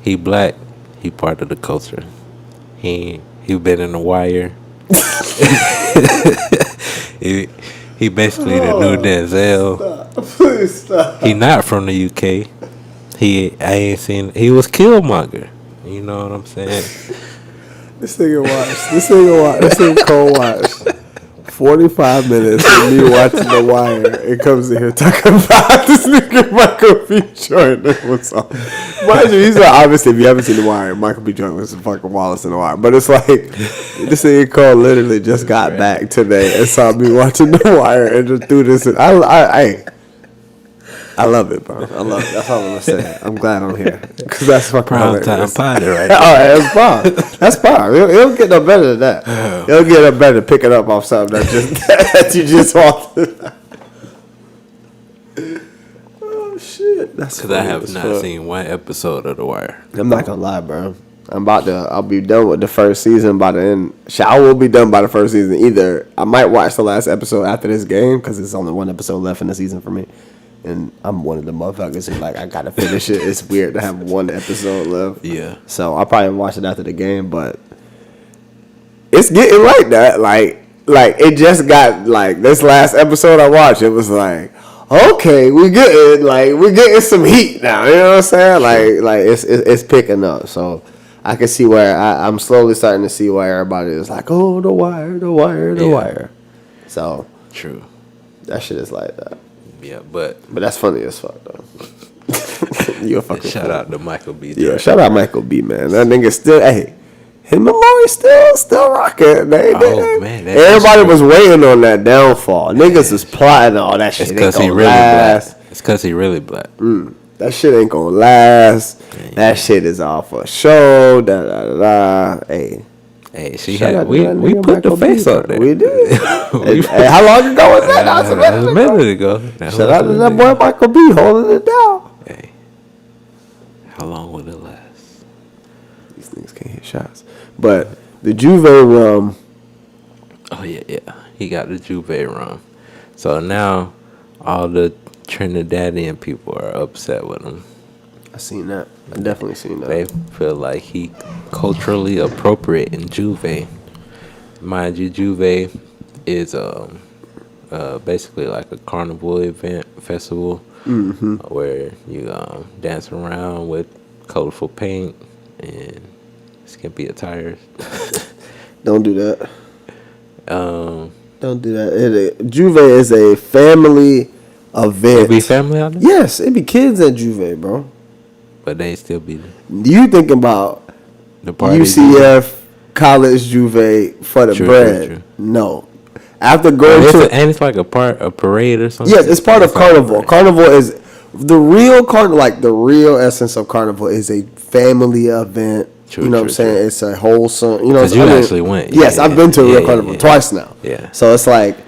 he black. He part of the culture. He been in The Wire. he basically the new Denzel. Stop. Please stop. He not from the UK. He was Killmonger. You know what I'm saying? This nigga cold watch 45 minutes of me watching The Wire. It comes in here talking about this nigga Michael B. Jordan. What's up? Mind you, he's like, obviously, if you haven't seen The Wire, Michael B. Jordan was fucking Wallace in The Wire. But it's like, this nigga Cole literally just got back today and saw me watching The Wire and just threw this in. I love it, bro. I love it. That's all I'm gonna say. I'm glad I'm here because that's fucking Prime time hilarious. party right All there. right, that's fine. That's fine. It'll get no better than that. It'll get no better picking up off something that you just walked. Oh shit! That's Because I have not seen one episode of The Wire. I'm not gonna lie, bro. I'll be done with the first season by the end. I will be done by the first season. Either I might watch the last episode after this game because there's only one episode left in the season for me. And I'm one of the motherfuckers who like I gotta finish it. It's weird to have one episode left. Yeah. So I'll probably watch it after the game, but it's getting like that. Like it just got like this last episode I watched. It was like, okay, we're getting some heat now. You know what I'm saying? Like it's picking up. So I can see where I'm slowly starting to see why everybody is like, oh, The Wire. So true. That shit is like that. Yeah, but that's funny as fuck though. You a fucking shout out to Michael B. Yeah, shout out Michael B. Man, that nigga still. Hey, him and Lori still rocking. Man, everybody was waiting on that downfall. Niggas is plotting all that shit. It's because he really last. black. It's because he really black. That shit ain't gonna last. Yeah. That shit is all for show. Hey, she had we put the face up there. We did. Hey, how long ago was that? That was a minute ago. Shout out to that boy Michael B. holding it down. Hey, how long will it last? These things can't hit shots. But the Juve rum. Oh yeah. He got the Juve rum. So now all the Trinidadian people are upset with him. I seen that. I definitely seen that. They feel like he culturally appropriate in Juve. Mind you, Juve is basically like a carnival event festival where you dance around with colorful paint and skimpy attires. Don't do that. Don't do that. Juve is a family event. It be family out there? Yes, it be kids at Juve, bro. But they still be there. You thinking about the party UCF college Juve for the bread? True. No. After going and it's like a parade or something. Yes, it's part of Carnival. Carnival is the real carnival. Like the real essence of Carnival is a family event. True, you know what I'm saying? It's a wholesome. You know, you actually went. Yes, I've been to a real Carnival twice now. Yeah. So it's like.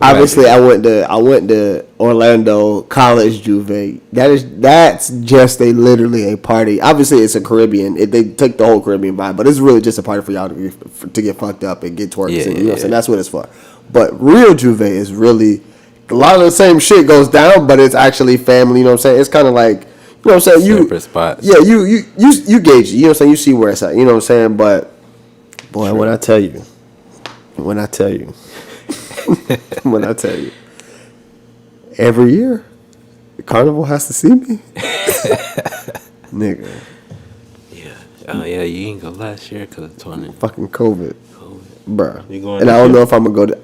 Obviously, I went to Orlando College Juve. That's just literally a party. Obviously, it's a Caribbean. They took the whole Caribbean vibe, but it's really just a party for y'all to get fucked up and get twerks. You know what I'm saying? That's what it's for. But real Juve is really a lot of the same shit goes down, but it's actually family. You know what I'm saying? It's kind of like, you know what I'm saying? Separate spots. Yeah, you gauge it. You know what I'm saying? You see where it's at. You know what I'm saying? But boy, True. when I tell you. When I tell you, every year, the Carnival has to see me, nigga. Yeah. Oh yeah, you ain't go last year because of 20. Fucking COVID, bruh. You going? And I don't know if I'm gonna go.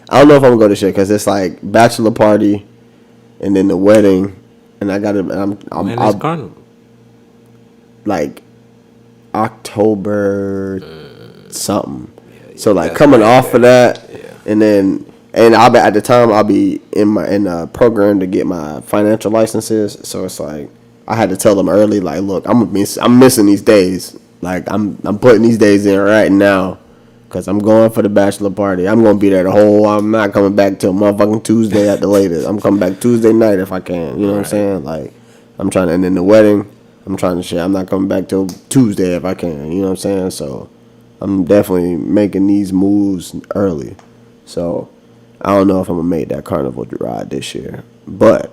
I don't know if I'm gonna go this year because it's like bachelor party, and then the wedding, and I gotta. When is Carnival? Like October something. Yeah, so like coming off of that. And then, I'll be at the time I'll be in a program to get my financial licenses. So it's like I had to tell them early, like, look, I'm missing these days. Like I'm putting these days in right now, cause I'm going for the bachelor party. I'm gonna be there I'm not coming back till motherfucking Tuesday at the latest. I'm coming back Tuesday night if I can. You know what I'm saying? Like I'm trying to, and then the wedding, I'm trying to share. I'm not coming back till Tuesday if I can. You know what I'm saying? So I'm definitely making these moves early. So, I don't know if I'm gonna make that carnival ride this year, but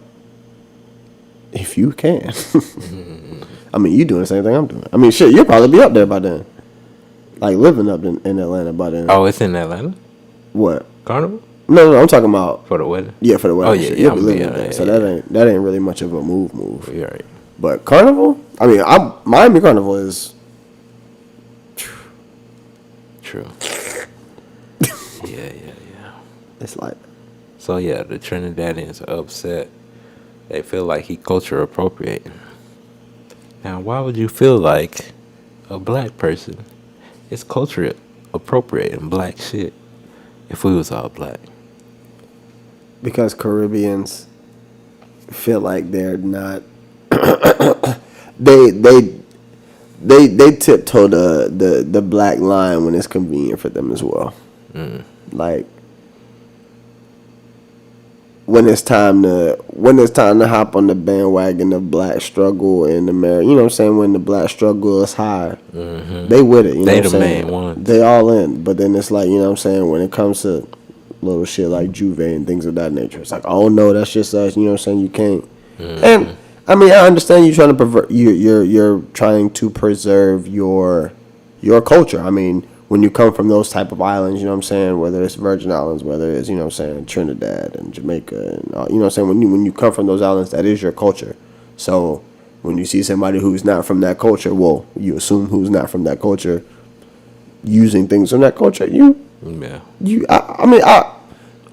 if you can, I mean, you doing the same thing I'm doing. I mean, shit, you'll probably be up there by then, like living up in Atlanta by then. Oh, it's in Atlanta. What? Carnival? No, I'm talking about for the wedding. Yeah, for the wedding. Oh yeah, shit. yeah. You'll be living there, so that ain't really much of a move. You're right. But carnival, I mean, Miami Carnival is true. Yeah. It's like so. Yeah, the Trinidadians are upset. They feel like he culture appropriating. Now, why would you feel like a black person is culture appropriating black shit if we was all black? Because Caribbeans feel like they're not. they tiptoe the black line when it's convenient for them as well. Like when it's time to hop on the bandwagon of black struggle in America, you know what I'm saying? When the black struggle is high, they with it. You know They what I'm the saying? main ones. They all in. But then it's like, you know what I'm saying? When it comes to little shit like Juve and things of that nature, it's like, oh no, that's just us. You know what I'm saying? You can't. And I mean, I understand you trying to you're trying to preserve your culture. I mean, when you come from those type of islands, you know what I'm saying, whether it's Virgin Islands, whether it's, you know what I'm saying, Trinidad and Jamaica, and you know what I'm saying, when you come from those islands, that is your culture. So when you see somebody who's not from that culture, well, you assume who's not from that culture using things from that culture.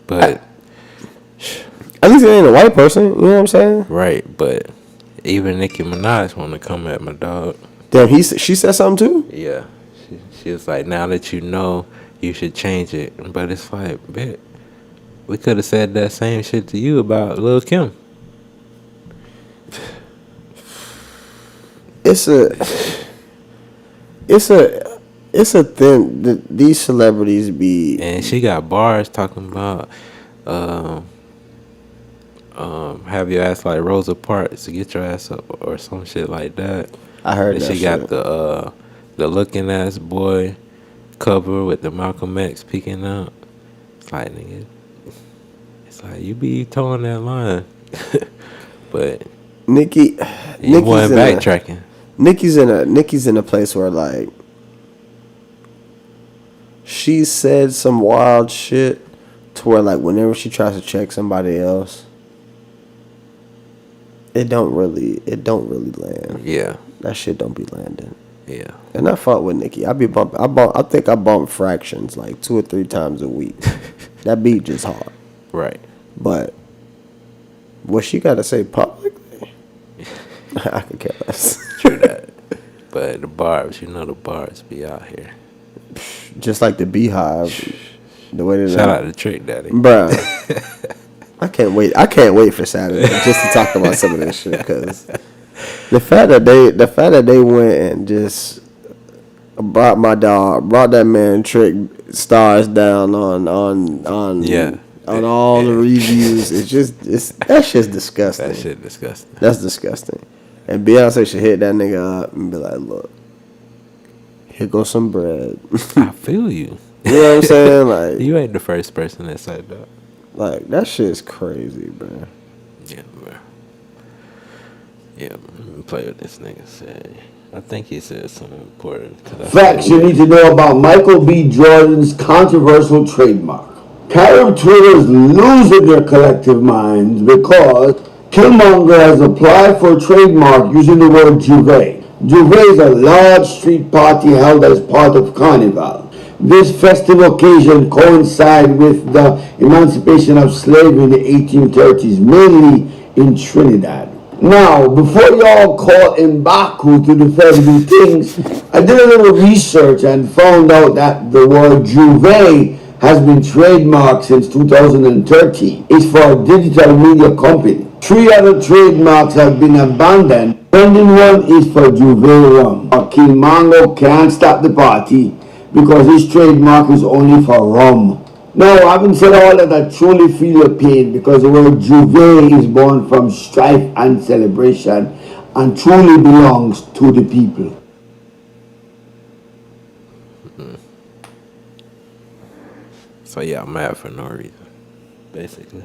But at least it ain't a white person. You know what I'm saying? Right, but even Nicki Minaj want to come at my dog. Damn, she said something too? Yeah. She was like, now that you know, you should change it. But it's like, bitch, we could have said that same shit to you about Lil' Kim. It's a thing. These celebrities be. And she got bars talking about, have your ass like Rosa Parks to get your ass up or some shit like that. I heard and that she shit. got the looking ass boy cover with the Malcolm X peeking out. It's like, nigga, it's like you be towing that line. But Nicki's wasn't backtracking. Nicki's in a place where like she said some wild shit to where like whenever she tries to check somebody else, it don't really land. Yeah. That shit don't be landing. Yeah. And I fought with Nicki. I think I bump Fractions like 2 or 3 times a week. That beat just hard. Right. But what she got to say publicly, I could care less. True that. But the bars be out here. Just like the Beehive. The way Shout out to Trick Daddy. Bruh. I can't wait for Saturday just to talk about some of this shit, because the fact that they went and just brought that man Trick Stars down on all the reviews. That shit's disgusting. That shit disgusting. That's disgusting. And Beyonce should hit that nigga up and be like, look, here goes some bread. I feel you. You know what I'm saying? Like, you ain't the first person that said that. Like, that shit's crazy, bro. Yeah, bro. Yeah, let me play what this nigga said. I think he said something important. Facts you need to know about Michael B. Jordan's controversial trademark. Carib Twitters losing their collective minds because Killmonger has applied for a trademark using the word Juve. Juve is a large street party held as part of Carnival. This festive occasion coincided with the emancipation of slavery in the 1830s, mainly in Trinidad. Now, before y'all call M'Baku to defend these things, I did a little research and found out that the word Juve has been trademarked since 2013. It's for a digital media company. 3 other trademarks have been abandoned. The trending one is for Juve rum. Killmonger can't stop the party because his trademark is only for rum. Now, having said all that, I truly feel your pain because the word Juve is born from strife and celebration and truly belongs to the people. So yeah, I'm mad for no reason. basically.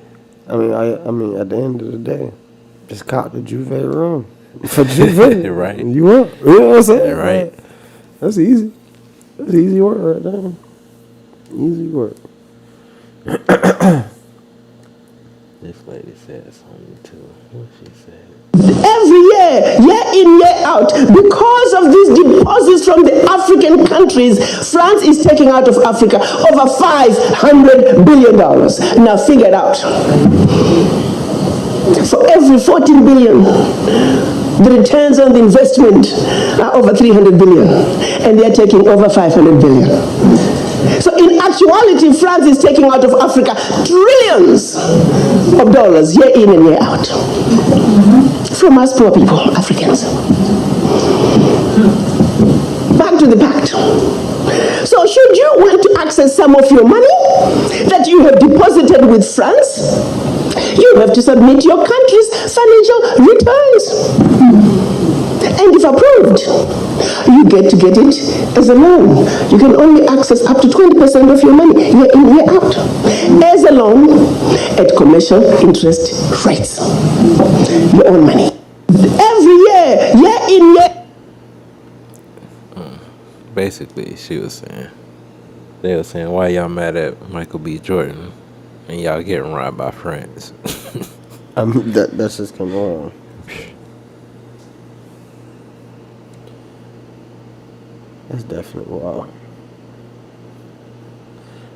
I mean, at the end of the day, just cop the Juve room for Juve. Right. You up? You know what I'm saying? Right. That's easy. That's easy work right there. Easy work. This lady said something too. What she said? Every year in, year out, because of these deposits from the African countries, France is taking out of Africa over $500 billion. Now figure it out. For every 14 billion, the returns on the investment are over 300 billion, and they're taking over 500 billion. So in actuality, France is taking out of Africa trillions of dollars year in and year out from us poor people, Africans. Back to the pact. So should you want to access some of your money that you have deposited with France, you have to submit your country's financial returns. And if approved, you get to get it as a loan. You can only access up to 20% of your money year in, year out as a loan at commercial interest rates. Your own money. Every year in, year. Basically, they were saying, why y'all mad at Michael B. Jordan and y'all getting robbed by France? That's just come on. That's definitely wild.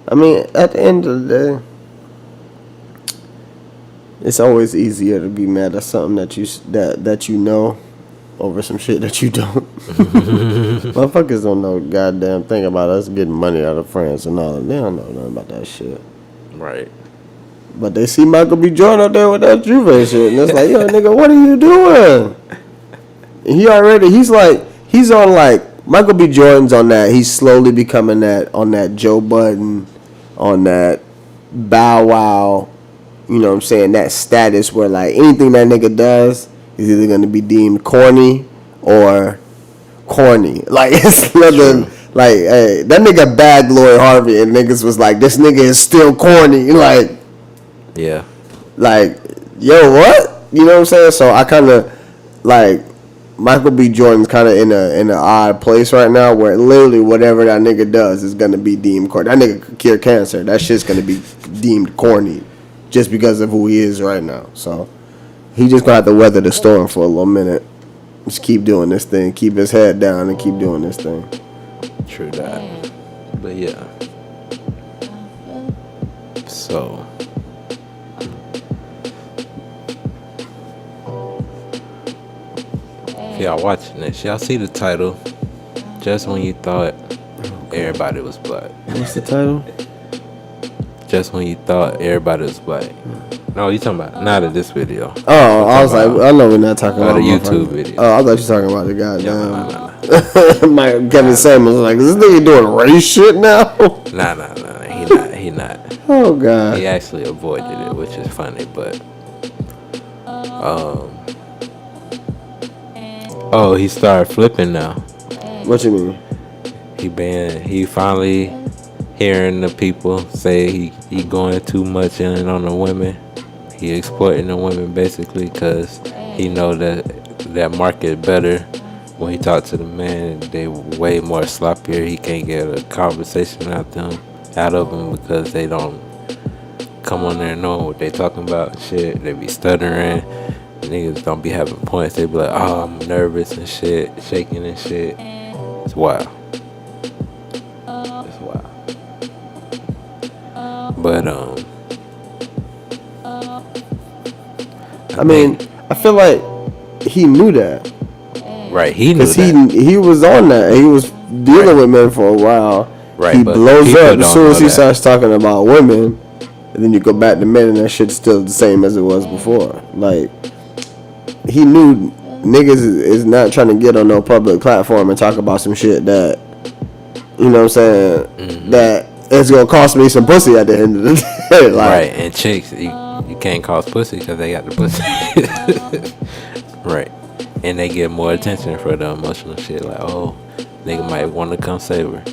I mean, at the end of the day, it's always easier to be mad at something that you know over some shit that you don't. Motherfuckers don't know a goddamn thing about us getting money out of France and all that. They don't know nothing about that shit. Right. But they see Michael B. Jordan up there with that Juve shit, and it's like, yo, nigga, what are you doing? He's on like, Michael B. Jordan's on that. He's slowly becoming on that Joe Budden, on that Bow Wow, you know what I'm saying, that status where like anything that nigga does is either going to be deemed corny or corny. Like, it's nothing, like, hey, that nigga bagged Lloyd Harvey and niggas was like, this nigga is still corny. Like, yeah. Like, yo, what? You know what I'm saying? So I kind of, like, Michael B. Jordan's kind of in an odd place right now where literally whatever that nigga does is going to be deemed corny. That nigga could cure cancer. That shit's going to be deemed corny just because of who he is right now. So he just going to have to weather the storm for a little minute. Just keep doing this thing. Keep his head down and keep doing this thing. True that. But yeah. So. Y'all watching this, y'all see the title, Just When You Thought Everybody Was Black. What's the title? Just When You Thought Everybody Was Black. No, you talking about not of this video. Oh, I was like, I know we're not talking about the YouTube video. Oh, I thought you were talking about the goddamn Mike Kevin Samuels was like, is this nigga doing race shit now? Nah, he not. Oh god. He actually avoided it, which is funny, but oh, he started flipping now. What you mean? He finally hearing the people say he going too much in on the women. He exploiting the women basically because he know that market better. When he talk to the men, they way more sloppier. He can't get a conversation out of them because they don't come on there knowing what they talking about and shit. They be stuttering. Niggas don't be having points. They be like, oh, I'm nervous and shit, shaking and shit. It's wild. It's wild. But I mean, I feel like he knew that. Right, he knew that. Because he was on that. He was dealing with men for a while. Right, he but blows up as soon as he that. starts talking about women. And then you go back to men and that shit's still the same as it was before. Like, he knew niggas is not trying to get on no public platform and talk about some shit that, you know what I'm saying, that it's going to cost me some pussy at the end of the day. Like, right, and chicks, you can't cost pussy because they got the pussy. Right. And they get more attention for the emotional shit. Like, oh, nigga might want to come save her.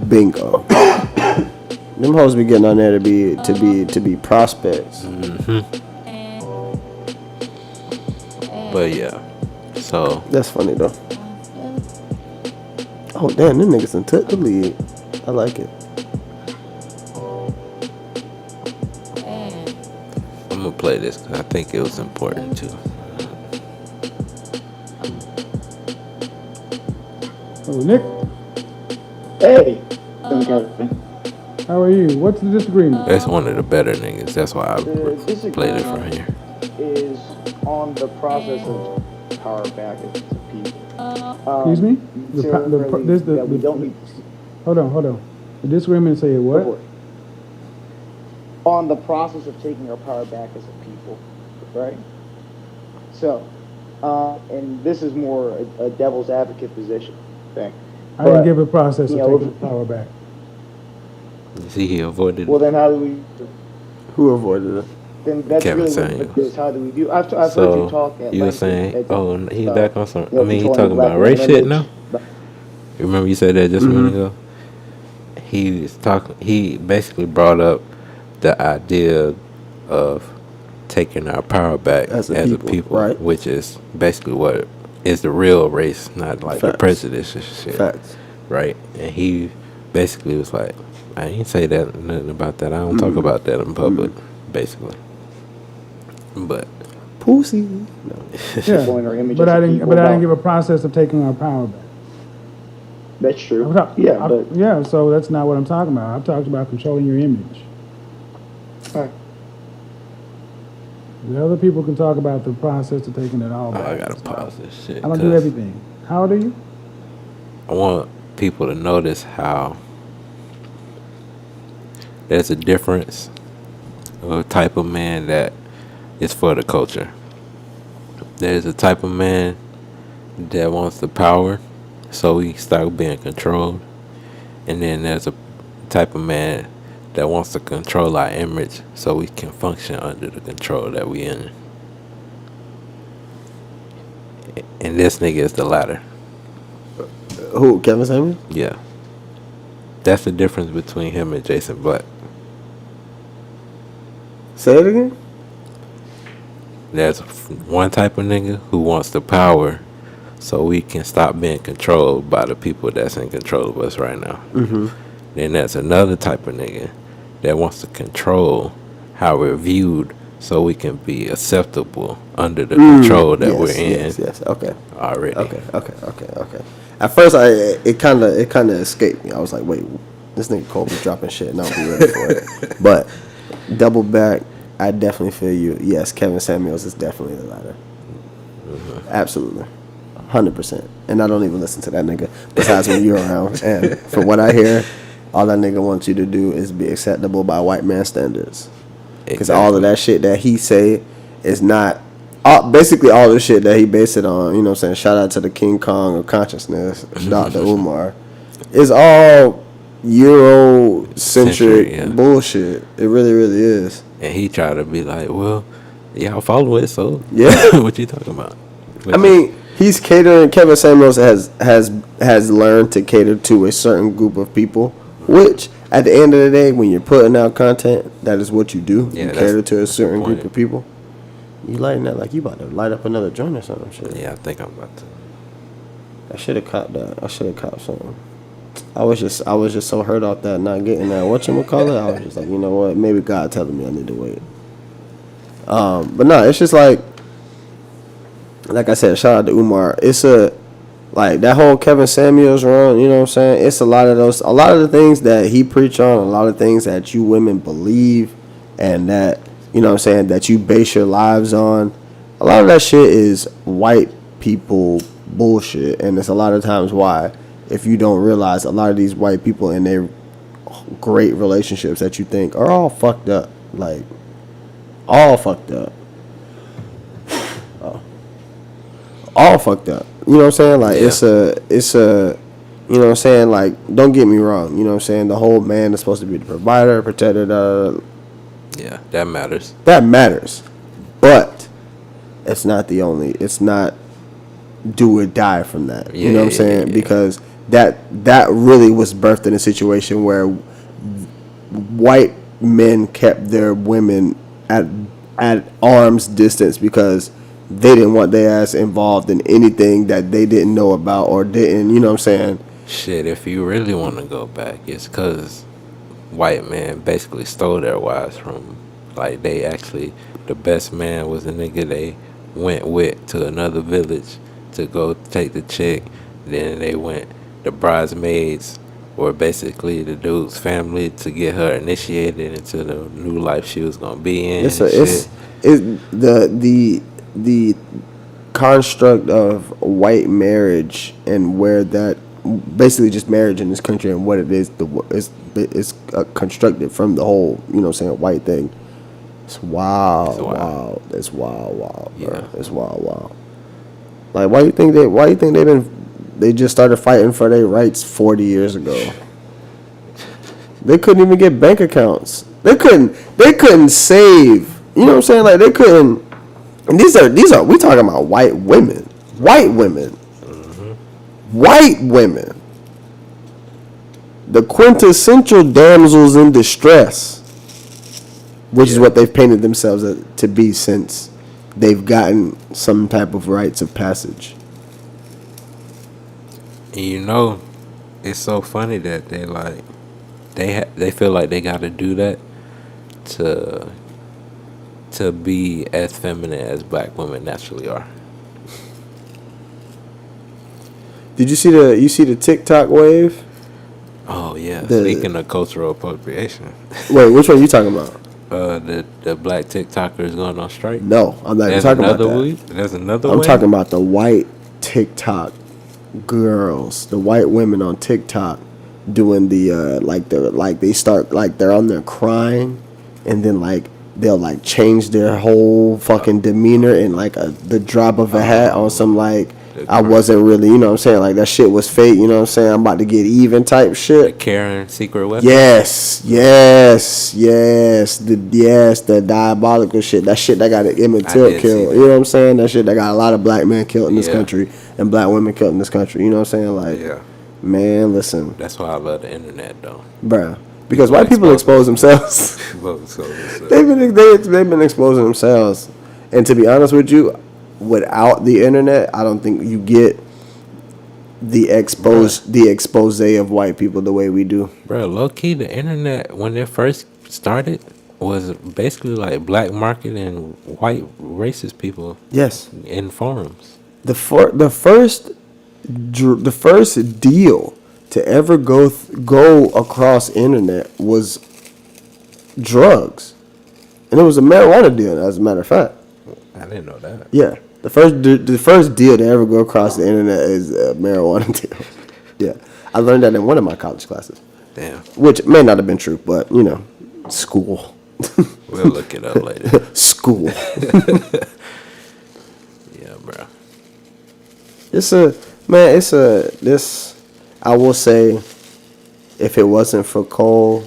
Bingo. Them hoes be getting on there to be prospects. But yeah, so that's funny though. Oh damn, them niggas done took the lead. I like it. I'm gonna play this because I think it was important too. Oh, Nick. Hey. How are you? What's the disagreement? That's one of the better niggas. That's why I The played it from here. Is on the process of power back to people. Excuse me? Hold on. The disagreement say what? On the process of taking our power back as a people, right? So, and this is more a devil's advocate position thing. I didn't give a process of taking power back. See, he avoided it. Well, then how do we? Who avoided it? Then that's Kevin really Samuels. what it is. How do we do? I've heard you talk at you were length saying, he's back on some. you know, I mean, he controlling talking about black race women shit image. now. You remember you said that just a minute ago. He was talking. He basically brought up the idea of taking our power back as a people, right? Which is basically what is the real race, not like the Facts. prejudice and shit. Facts. Right? And he basically was like, I ain't say that nothing about that. I don't talk about that in public, basically. But pussy. Yeah, but I didn't give a process of taking our power back. That's true. Yeah, so that's not what I'm talking about. I've talked about controlling your image. Right. The other people can talk about the process of taking it all back. I gotta pause this shit. I don't do 'cause everything. How old are you? I want people to notice how there's a difference of a type of man that is for the culture. There's a type of man that wants the power so we start being controlled. And then there's a type of man that wants to control our image so we can function under the control that we in. And this nigga is the latter. Who, Kevin Samuels? Yeah. That's the difference between him and Jason Black. Say it again? There's one type of nigga who wants the power so we can stop being controlled by the people that's in control of us right now. Then there's another type of nigga that wants to control how we're viewed so we can be acceptable under the control that we're in. Yes, okay. Already. Okay. At first, it kind of escaped me. I was like, wait, this nigga Cole be dropping shit and I'll be ready for it. But double back, I definitely feel you. Yes, Kevin Samuels is definitely the latter. Absolutely. 100%. And I don't even listen to that nigga besides when you're around. And from what I hear, all that nigga wants you to do is be acceptable by white man standards. Because all of that shit that he say is not... basically all the shit that he based it on, you know what I'm saying? Shout out to the King Kong of consciousness, Dr. Umar. Is all Eurocentric bullshit. It really, really is. And he tried to be like, well, y'all follow it, so yeah. What you talking about? I mean, he's catering. Kevin Samuels has learned to cater to a certain group of people, which at the end of the day, when you're putting out content, that is what you do. Yeah, you cater to a certain group of people. You lighting that like you about to light up another joint or something. Shit. Yeah, I think I'm about to. I should have caught that. I should have caught something. I was just so hurt off that not getting that whatchamacallit. I was just like, you know what? Maybe God telling me I need to wait. But no, it's just like I said, shout out to Umar. It's like that whole Kevin Samuels run, you know what I'm saying? It's a lot of the things that he preach on, a lot of things that you women believe and that, you know what I'm saying, that you base your lives on. A lot of that shit is white people bullshit, and it's a lot of times why, if you don't realize, a lot of these white people in their great relationships that you think are all fucked up, like all fucked up. All fucked up. You know what I'm saying? Like it's a you know what I'm saying? Like, don't get me wrong, you know what I'm saying? The whole man is supposed to be the provider, protector, yeah, that matters. That matters. But it's not do or die from that. You know what I'm saying? Because that really was birthed in a situation where white men kept their women at arm's distance because they didn't want their ass involved in anything that they didn't know about or didn't, you know what I'm saying? Shit, if you really want to go back, it's because white men basically stole their wives from, like, they actually, the best man was the nigga they went with to another village to go take the chick. Then they went, the bridesmaids were basically the dude's family to get her initiated into the new life she was gonna be in. It's the construct of white marriage and where that basically just marriage in this country and what it is it's constructed from the whole, you know what I'm saying, white thing. It's wild. It's wild, yeah. Bro. It's wild. Like, why you think they just started fighting for their rights 40 years ago? They couldn't even get bank accounts. They couldn't save. You know what I'm saying? Like, they couldn't. And these are we talking about white women. White women. The quintessential damsels in distress, which is what they've painted themselves to be since they've gotten some type of rites of passage. And you know, it's so funny that they like they feel like they got to do that to be as feminine as black women naturally are. Did you see the TikTok wave? Oh yeah. Speaking of cultural appropriation. Wait, which one are you talking about? The black TikTokers going on strike. No, I'm not even talking about that. There's another. I'm talking about the white TikTok girls, the white women on TikTok doing the they're on there crying, and then like they'll like change their whole fucking demeanor in like the drop of a hat on some like I wasn't really, you know what I'm saying, like that shit was fake, you know what I'm saying, I'm about to get even type shit. The Karen secret weapon. Yes, the diabolical shit. That shit that got Emmett Till killed. You know what I'm saying? That shit that got a lot of black men killed in this country and black women killed in this country. You know what I'm saying? Like, man, listen. That's why I love the internet, though. Bruh. Because white people expose themselves. They've been exposing themselves. And to be honest with you, without the internet, I don't think you get the expose of white people the way we do. Bro, low key, the internet when it first started was basically like black marketing white racist people. Yes. In forums. The first deal to ever go across internet was drugs, and it was a marijuana deal. As a matter of fact, I didn't know that. Yeah, the first deal to ever go across the internet is a marijuana deal. Yeah, I learned that in one of my college classes. Damn. Which may not have been true, but you know, school. We'll look it up later. School. Yeah, bro. I will say, if it wasn't for Cole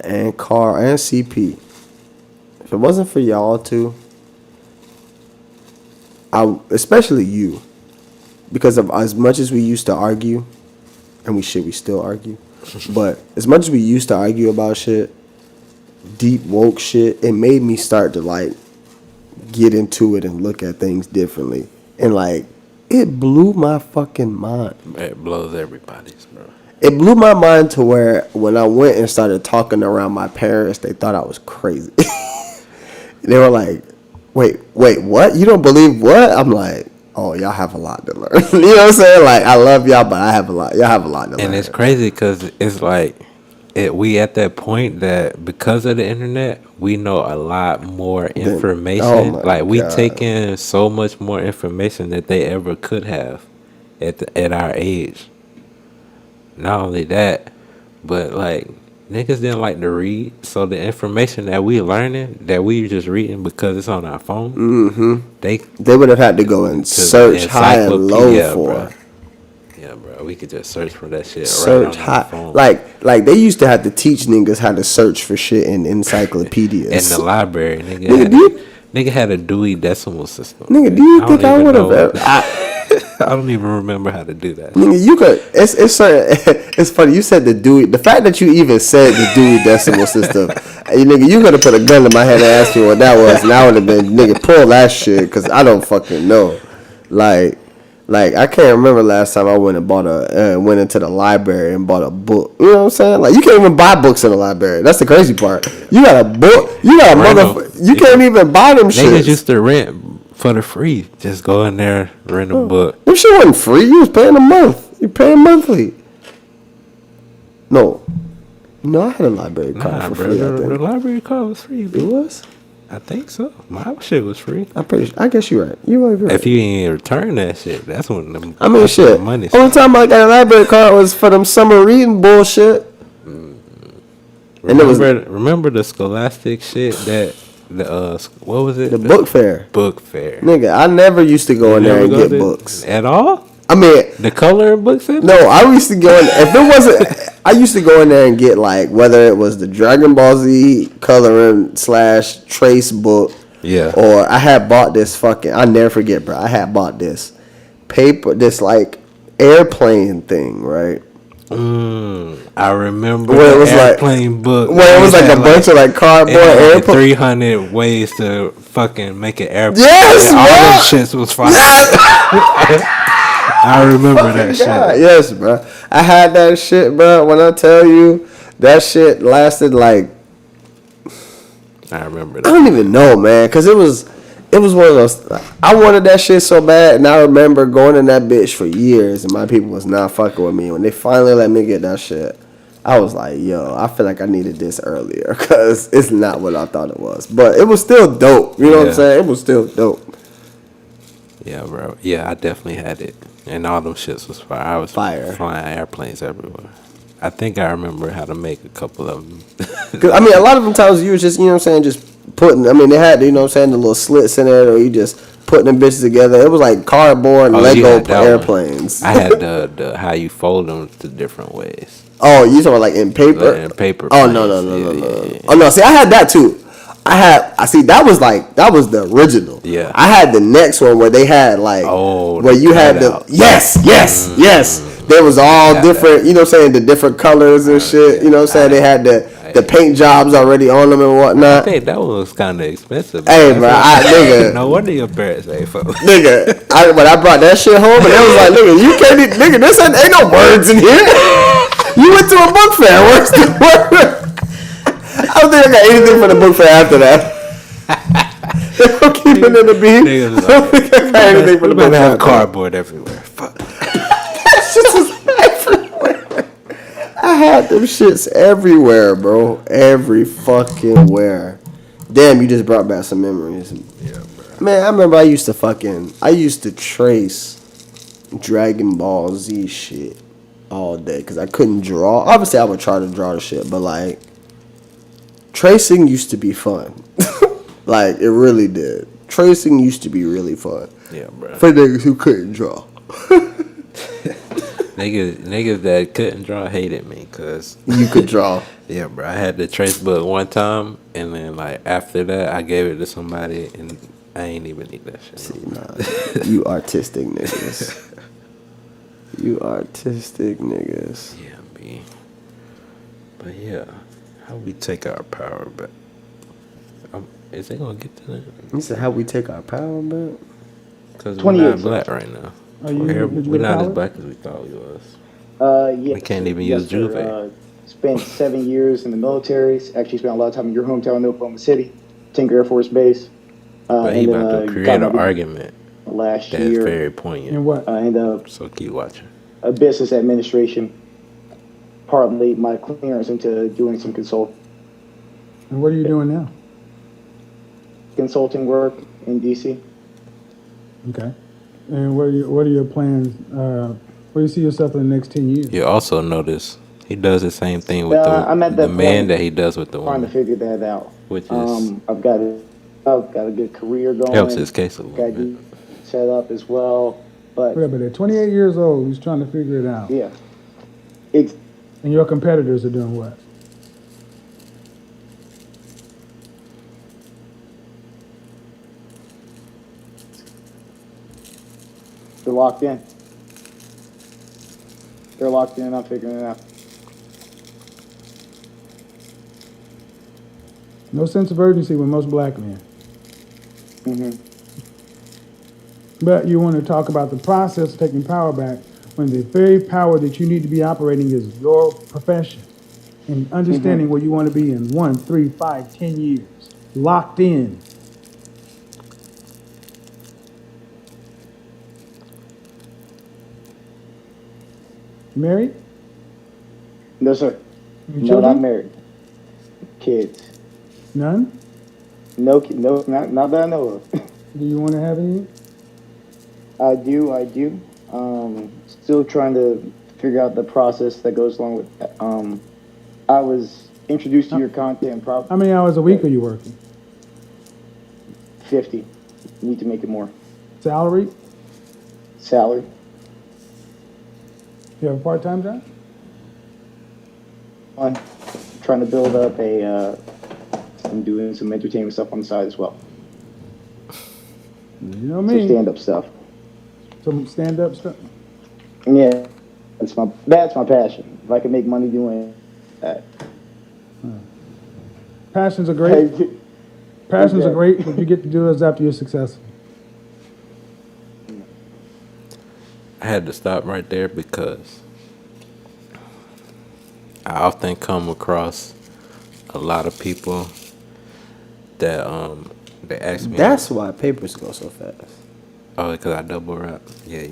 and Carl and CP, if it wasn't for y'all two, especially you, because of as much as we used to argue, and we still argue, but as much as we used to argue about shit, deep woke shit, it made me start to like get into it and look at things differently. And like, it blew my fucking mind. It blows everybody's, bro. It blew my mind to where when I went and started talking around my parents, they thought I was crazy. They were like, wait, what? You don't believe what? I'm like, oh, y'all have a lot to learn. You know what I'm saying? Like, I love y'all, but y'all have a lot to learn. And it's crazy because it's like, we at that point that because of the internet, we know a lot more information. Like, we take in so much more information that they ever could have at our age. Not only that, but like, niggas didn't like to read, so the information that we learning, that we just reading because it's on our phone, they would have had to go and search high and low for. Bro. Yeah, bro, we could just search for that shit. Search right on high, phone. like they used to have to teach niggas how to search for shit in encyclopedias. In the library, nigga had a Dewey Decimal System. Nigga, do you think I would have ever? I don't even remember how to do that. Nigga, you could. It's certain. It's funny. You said the Dewey. The fact that you even said the Dewey Decimal System, nigga, you could have put a gun to my head and asked me what that was, and I would have been, nigga, pull that shit, because I don't fucking know. Like I can't remember last time I went into the library and bought a book. You know what I'm saying? Like, you can't even buy books in the library. That's the crazy part. You got a book. You got a motherfucker. You can't even buy them shit. Niggas used to rent for the free. Just go in there, rent a book. Them shit wasn't free. You was paying a month. You paying monthly. No, I had a library card for free. The library card was free. It was? I think so. My shit was free. I guess you're right. You might be right. If you ain't return that shit, that's when the shit. Money. Only time I got a library card was for them summer reading bullshit. Remember the Scholastic shit that what was it? The book fair. Book fair. Nigga, I never used to go in there and get books at all. I mean, the color books. No, I used to go in. If it wasn't, I used to go in there and get, like, whether it was the Dragon Ball Z coloring / trace book. Yeah. Or I had bought this I'll never forget, bro. I had bought this like airplane thing, right? I remember where it was airplane book. Where it was like a bunch of like cardboard airplane. 300 ways to fucking make an airplane. Yes, all bro. them shits was fire. I remember that shit. Yes, bro. I had that shit, bro. When I tell you, that shit lasted like. I remember that. I don't even know, man, because it was one of those. I wanted that shit so bad, and I remember going in that bitch for years, and my people was not fucking with me. When they finally let me get that shit, I was like, yo, I feel like I needed this earlier, because it's not what I thought it was. But it was still dope. You know what I'm saying? It was still dope. Yeah, bro. Yeah, I definitely had it. And all them shits was fire. I was flying airplanes everywhere. I think I remember how to make a couple of them. Cause, I mean, a lot of them times you was just, you know what I'm saying, just putting, I mean, they had, you know what I'm saying, the little slits in it, or you just putting them bitches together. It was like cardboard and Lego airplanes. I had the how you fold them to different ways. Oh, you talking about like in paper? Like in paper. Oh, no. Yeah. Oh, no, see, I had that too. I see that was the original. Yeah. I had the next one where they had like where you had the yes. There was all different, you know what I'm saying, the different colors and shit. You know what I'm saying? They had the paint jobs already on them and whatnot. I think that was kind of expensive. Hey, bro, nigga. No wonder your parents ain't for nigga. When I brought that shit home, and they was like, nigga, you can't eat, nigga, this ain't no words in here. You went to a book fair. Where's the word? I don't think I got anything for the book fair after that. They don't keep it in the beat. I don't think I got anything for the book fair. Have cardboard everywhere. Fuck. That shit was everywhere. I had them shits everywhere, bro. Every fucking where. Damn, you just brought back some memories. Yeah, bro. Man, I remember I used to trace Dragon Ball Z shit all day because I couldn't draw. Obviously, I would try to draw the shit, but like, tracing used to be fun. Like, it really did. Tracing used to be really fun. Yeah, bro. For niggas who couldn't draw. Niggas that couldn't draw hated me because you could draw. Yeah, bro. I had the trace book one time, and then like after that, I gave it to somebody, and I ain't even need that shit. See, nah, you artistic niggas. You artistic niggas. Yeah, B. But yeah, how we take our power back? Is they gonna get to that? You said how we take our power back? Because we're not black right now. We're not as black as we thought we was. Yeah. We can't even use Juve. Spent 7 years in the military. Actually spent a lot of time in your hometown in Oklahoma City, Tinker Air Force Base. But he about to create an argument last that's year. very poignant. And what? So keep watching. A business administration. Partly my clearance into doing some consulting. And what are you doing now? Consulting work in DC. Okay. And what are your plans? Where do you see yourself in the next 10 years? You also notice he does the same thing with I'm at the that man point that he does with the trying woman. to figure that out. Which is I've got a good career going. helps his case a little got bit. set up as well, but Yeah, but at 28 years old, he's trying to figure it out. yeah, And your competitors are doing what? They're locked in. They're locked in and I'm figuring it out. No sense of urgency with most black men. Mm-hmm. But you want to talk about the process of taking power back when the very power that you need to be operating is your profession and understanding where you want to be in 1, 3, 5, 10 years. Locked in. Married? No, sir. Any No, children? not married. Kids. None? No, not that I know of. Do you want to have any? I do. Still trying to figure out the process that goes along with that. I was introduced to your content probably How many hours a week are you working? 50. Need to make it more. Salary? Salary. You have a part-time job? I'm trying to build up I'm doing some entertainment stuff on the side as well. You know me. Some stand-up stuff. Some stand-up stuff? Yeah, that's my passion. If I can make money doing that. Passions are great. Passions are great, but you get to do those after you're successful. I had to stop right there because I often come across a lot of people that they ask me. That's why papers go so fast. Oh, because I double rap. Yeah.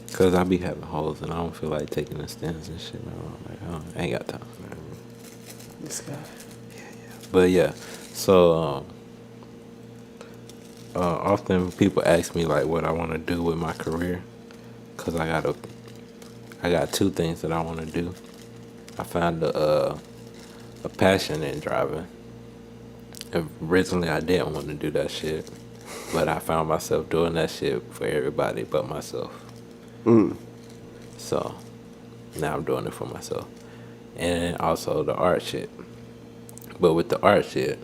Because I be having holes and I don't feel like taking the stems and shit. Man. I'm like, oh, I ain't got time. Man. This guy. But yeah, so often people ask me like what I want to do with my career, cause I got two things that I want to do. I found a passion in driving. Originally, I didn't want to do that shit, but I found myself doing that shit for everybody but myself. So now I'm doing it for myself, and also the art shit. But with the art shit,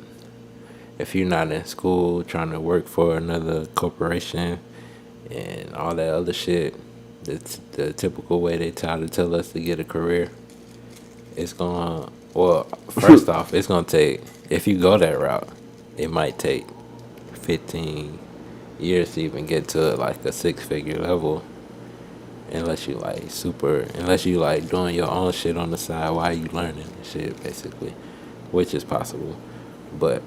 if you're not in school trying to work for another corporation and all that other shit, that's the typical way they try to tell us to get a career. It's gonna, well, first off, it's gonna take, if you go that route, it might take 15 years to even get to like a 6-figure level. Unless you like doing your own shit on the side while you learning and shit, basically. Which is possible. But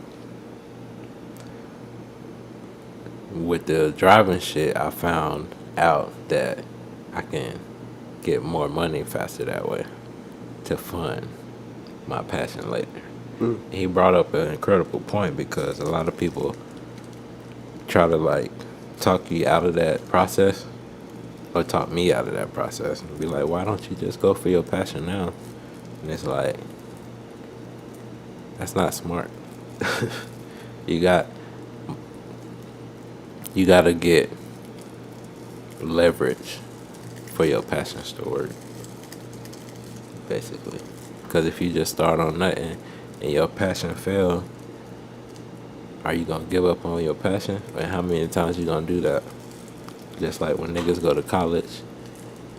with the driving shit, I found out that I can get more money faster that way to fund my passion later. He brought up an incredible point because a lot of people try to like talk you out of that process, or talk me out of that process and be like, why don't you just go for your passion now? And it's like, that's not smart. You gotta get leverage for your passions to work, basically. Because if you just start on nothing and your passion fail, are you gonna give up on your passion? And how many times you gonna do that? Just like when niggas go to college,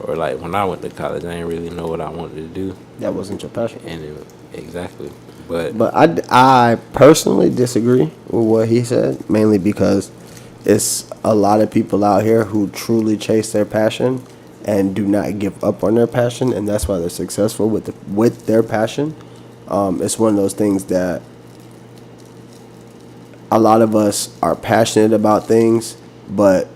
or like when I went to college, I didn't really know what I wanted to do. That wasn't your passion. Exactly. But I personally disagree with what he said, mainly because it's a lot of people out here who truly chase their passion and do not give up on their passion, and that's why they're successful with their passion. It's one of those things that a lot of us are passionate about things, but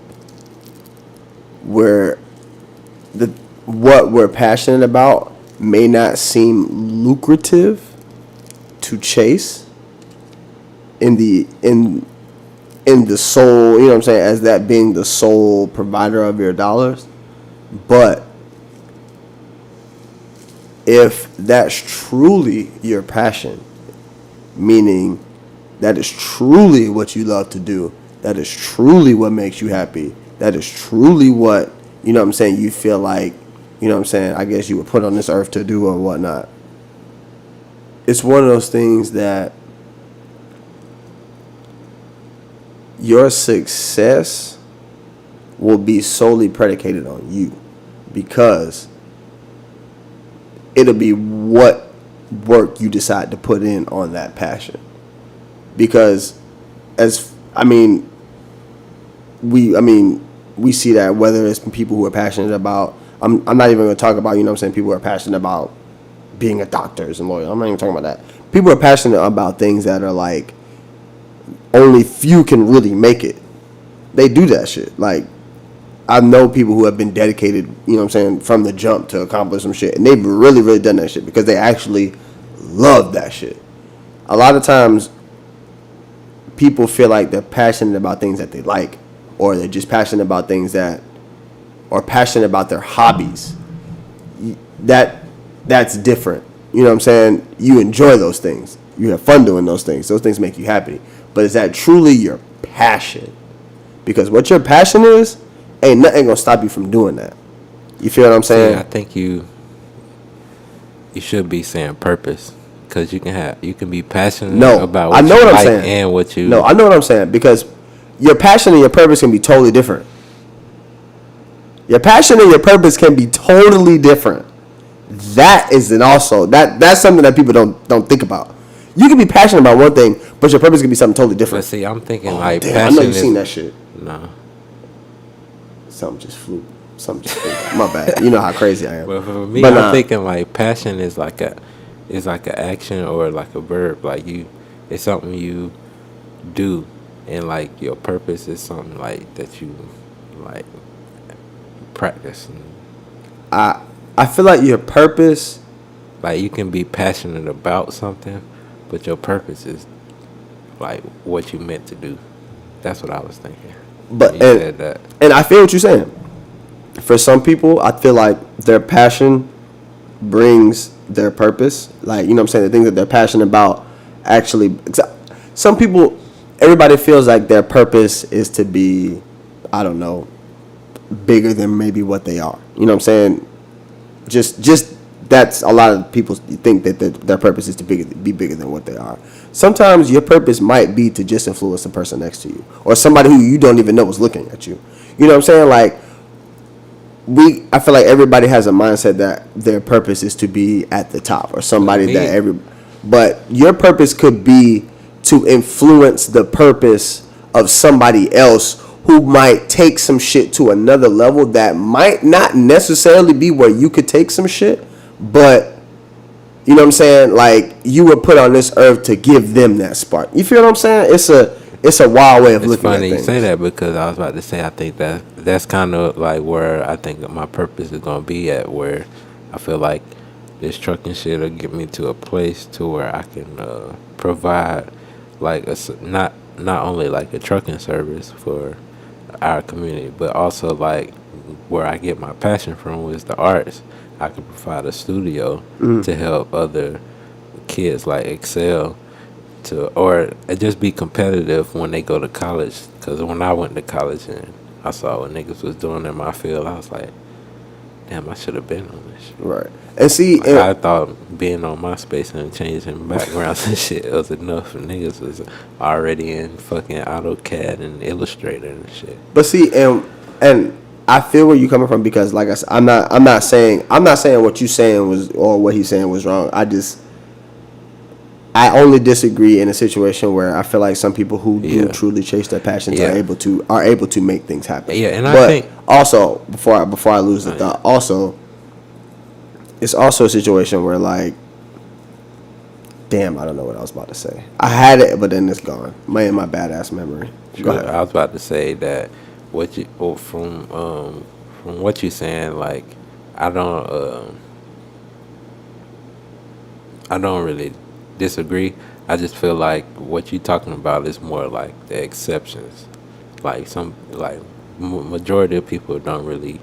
what we're passionate about may not seem lucrative to chase in the sole, you know what I'm saying, as that being the sole provider of your dollars. But if that's truly your passion, meaning that is truly what you love to do, that is truly what makes you happy, that is truly what, you know what I'm saying, you feel like, you know what I'm saying, I guess you were put on this earth to do or whatnot. It's one of those things that your success will be solely predicated on you, because it'll be what work you decide to put in on that passion. Because we see that whether it's people who are passionate about, I'm not even going to talk about, you know what I'm saying, people who are passionate about being a doctors and lawyers. I'm not even talking about that. People are passionate about things that are like only few can really make it. They do that shit. Like, I know people who have been dedicated, you know what I'm saying, from the jump to accomplish some shit. And they've really, really done that shit because they actually love that shit. A lot of times, people feel like they're passionate about things that they like, or they're just passionate about things that, or passionate about their hobbies. That's different. You know what I'm saying? You enjoy those things. You have fun doing those things. Those things make you happy. But is that truly your passion? Because what your passion is, ain't nothing gonna stop you from doing that. You feel what I'm saying? I think you should be saying purpose, because you can be passionate about what you like and what you. No, I know what I'm saying, because your passion and your purpose can be totally different. Your passion and your purpose can be totally different. That is that's something that people don't think about. You can be passionate about one thing, but your purpose can be something totally different. But see, I'm thinking damn, passion. I know you've seen that shit. No. Something just flew. My bad. You know how crazy I am. But for me, I'm thinking like passion is like an action or like a verb. Like it's something you do, and like your purpose is something like that you like practice. I feel like your purpose, like you can be passionate about something, but your purpose is like what you meant to do. That's what I was thinking. But and I feel what you're saying. For some people, I feel like their passion brings their purpose. Like, you know what I'm saying? The things that they're passionate about actually. Some people, everybody feels like their purpose is to be, I don't know, bigger than maybe what they are. You know what I'm saying? Just that's a lot of people think that their purpose is to be bigger than what they are. Sometimes your purpose might be to just influence the person next to you, or somebody who you don't even know is looking at you. You know what I'm saying? Like, I feel like everybody has a mindset that their purpose is to be at the top, or somebody but your purpose could be to influence the purpose of somebody else who might take some shit to another level that might not necessarily be where you could take some shit, but you know what I'm saying? Like, you were put on this earth to give them that spark. You feel what I'm saying? It's a wild way of looking at things. It's funny you say that, because I was about to say I think that's kind of like where I think my purpose is going to be at, where I feel like this trucking shit will get me to a place to where I can provide like not only like a trucking service for our community, but also like where I get my passion from was the arts. I could provide a studio to help other kids like excel or just be competitive when they go to college. Because when I went to college and I saw what niggas was doing in my field, I was like, damn, I should have been on this shit. Right. And see, like, I thought being on MySpace and changing backgrounds and shit was enough, and niggas was already in fucking AutoCAD and Illustrator and shit. But see, and I feel where you're coming from, because like I said, I'm not saying what you saying was, or what he's saying was wrong. I only disagree in a situation where I feel like some people who do truly chase their passions are able to make things happen. Yeah, and but I think also before I lose the thought, also it's also a situation where, like, damn, I don't know what I was about to say. I had it, but then it's gone. My badass memory. Go ahead. I was about to say that from what you're saying, like, I don't really disagree. I just feel like what you're talking about is more like the exceptions. Like majority of people don't really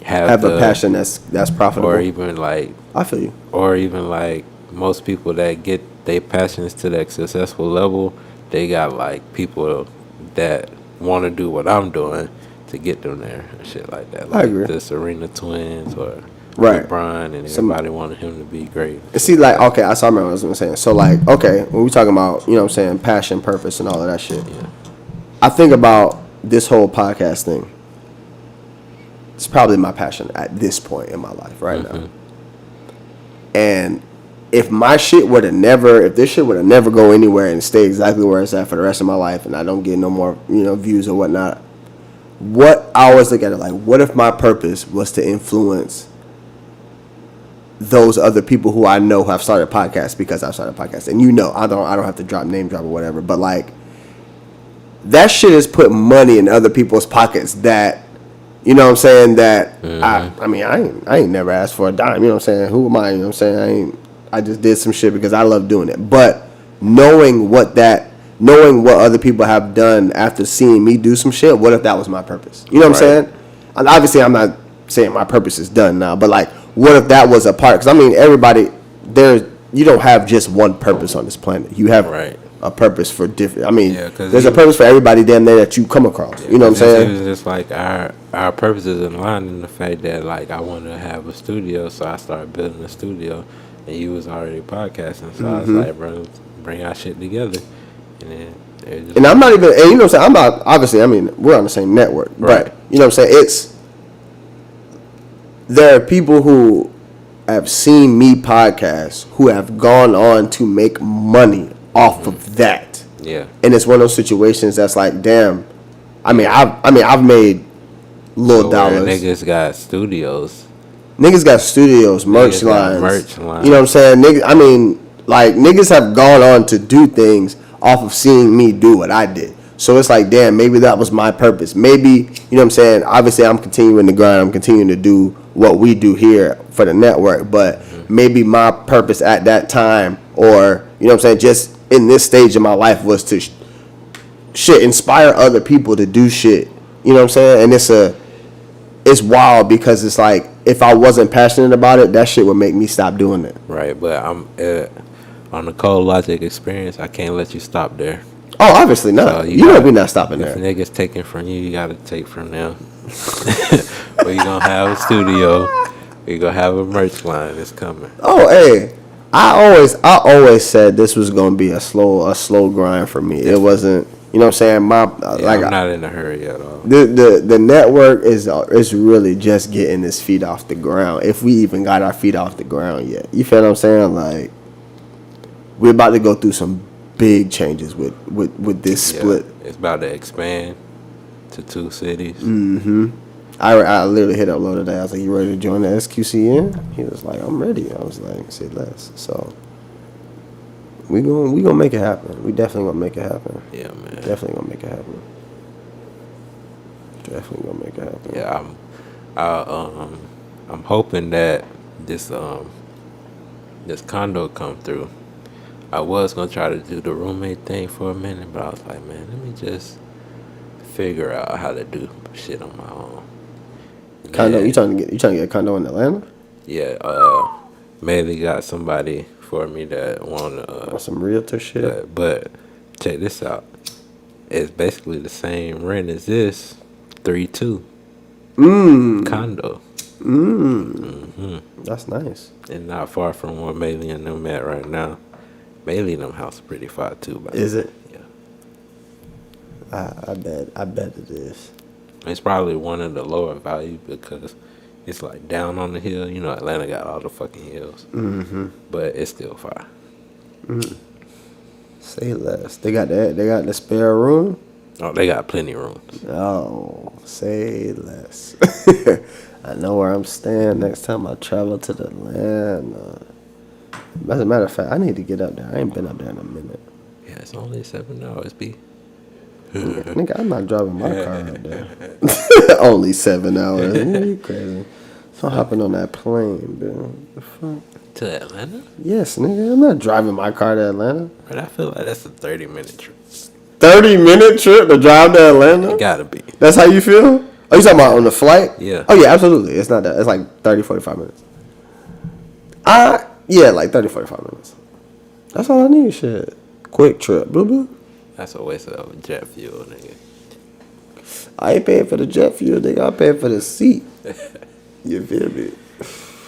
have a passion that's profitable, or even like, I feel you, or even like most people that get their passions to that successful level, they got like people that want to do what I'm doing to get them there and shit like that. Like, I agree. The Serena Twins or right. LeBron, and everybody wanted him to be great. See, like, okay, I remember what I was saying. So, like, okay, when we talking about, you know what I'm saying, passion, purpose, and all of that shit, I think about this whole podcast thing. It's probably my passion at this point in my life right now. And if my shit would have never, if this shit would have never go anywhere and stay exactly where it's at for the rest of my life, and I don't get no more, views or whatnot, what I always look at it like, what if my purpose was to influence those other people who I know have started podcasts because I've started podcasts, and I don't have to name drop or whatever, but like that shit has put money in other people's pockets that, you know what I'm saying, that I ain't never asked for a dime, you know what I'm saying? Who am I? You know what I'm saying? I just did some shit because I love doing it. But knowing what other people have done after seeing me do some shit, what if that was my purpose? You know what I'm saying? And obviously, I'm not saying my purpose is done now, but like, what if that was a part? Because I mean, everybody, you don't have just one purpose on this planet. You have a purpose for different. I mean, there's a purpose for everybody damn there that you come across. You know what I'm saying? It was just like our purposes in line in the fact that like I wanted to have a studio, so I started building a studio, and you was already podcasting, so I was like, bro, bring our shit together, and then. And I'm not even, and you know what I'm saying? I'm not, obviously, I mean, we're on the same network, but you know what I'm saying? There are people who have seen me podcast who have gone on to make money off of that. Yeah. And it's one of those situations that's like, damn. I've made little dollars. Niggas got studios. Merch lines. You know what I'm saying? Niggas have gone on to do things off of seeing me do what I did. So it's like, damn, maybe that was my purpose. Maybe, you know what I'm saying? Obviously, I'm continuing to grind. I'm continuing to do what we do here for the network. But maybe my purpose at that time, or, you know what I'm saying, just in this stage of my life was to inspire other people to do shit. You know what I'm saying? And it's wild because it's like, if I wasn't passionate about it, that shit would make me stop doing it. Right, but I'm on the Cold Logic experience, I can't let you stop there. Oh, obviously not. So you know we're not stopping there. If niggas taking from you, you gotta take from them. But you gonna have a studio. You gonna have a merch line. It's coming. Oh, hey, I always said this was gonna be a slow grind for me. It wasn't. You know what I'm saying? I'm not in a hurry at all. The network is really just getting its feet off the ground. If we even got our feet off the ground yet, you feel what I'm saying? Like, we're about to go through some big changes with this split. It's about to expand to 2 cities. I literally hit up Lo today. I was like, "You ready to join the SQCN?" He was like, "I'm ready." I was like, "Say less." So we gonna make it happen. We definitely gonna make it happen. Yeah, man. Definitely gonna make it happen. Definitely gonna make it happen. Yeah, I'm hoping that this condo come through. I was gonna try to do the roommate thing for a minute, but I was like, man, let me just figure out how to do shit on my own. Condo? You trying to get a condo in Atlanta? Yeah, mainly got somebody for me that want some realtor shit. But check this out. It's basically the same rent as this 3-2 condo. That's nice. And not far from where Bailey and them at right now. Bailey and them house pretty far too. Is it? Yeah. I bet it is. It's probably one of the lower value because it's like down on the hill. You know, Atlanta got all the fucking hills. But it's still far. Say less. They got that. They got the spare room. Oh, they got plenty of rooms. Oh, say less. I know where I'm staying next time I travel to the Atlanta. As a matter of fact, I need to get up there. I ain't been up there in a minute. Yeah, it's only 7 hours, B. Nigga, I'm not driving my car out there. Only 7 hours. You crazy. So I'm hopping on that plane, dude. The fuck? To Atlanta? Yes, nigga. I'm not driving my car to Atlanta. But I feel like that's a 30-minute trip. 30-minute trip to drive to Atlanta? It gotta be. That's how you feel? Oh, you talking about on the flight? Yeah. Oh, yeah, absolutely. It's not that. It's like 30, 45 minutes. Yeah, like 30, 45 minutes. That's all I need, shit. Quick trip. Blah, blah. That's a waste of jet fuel, nigga. I ain't paying for the jet fuel, nigga. I paying for the seat. You feel me?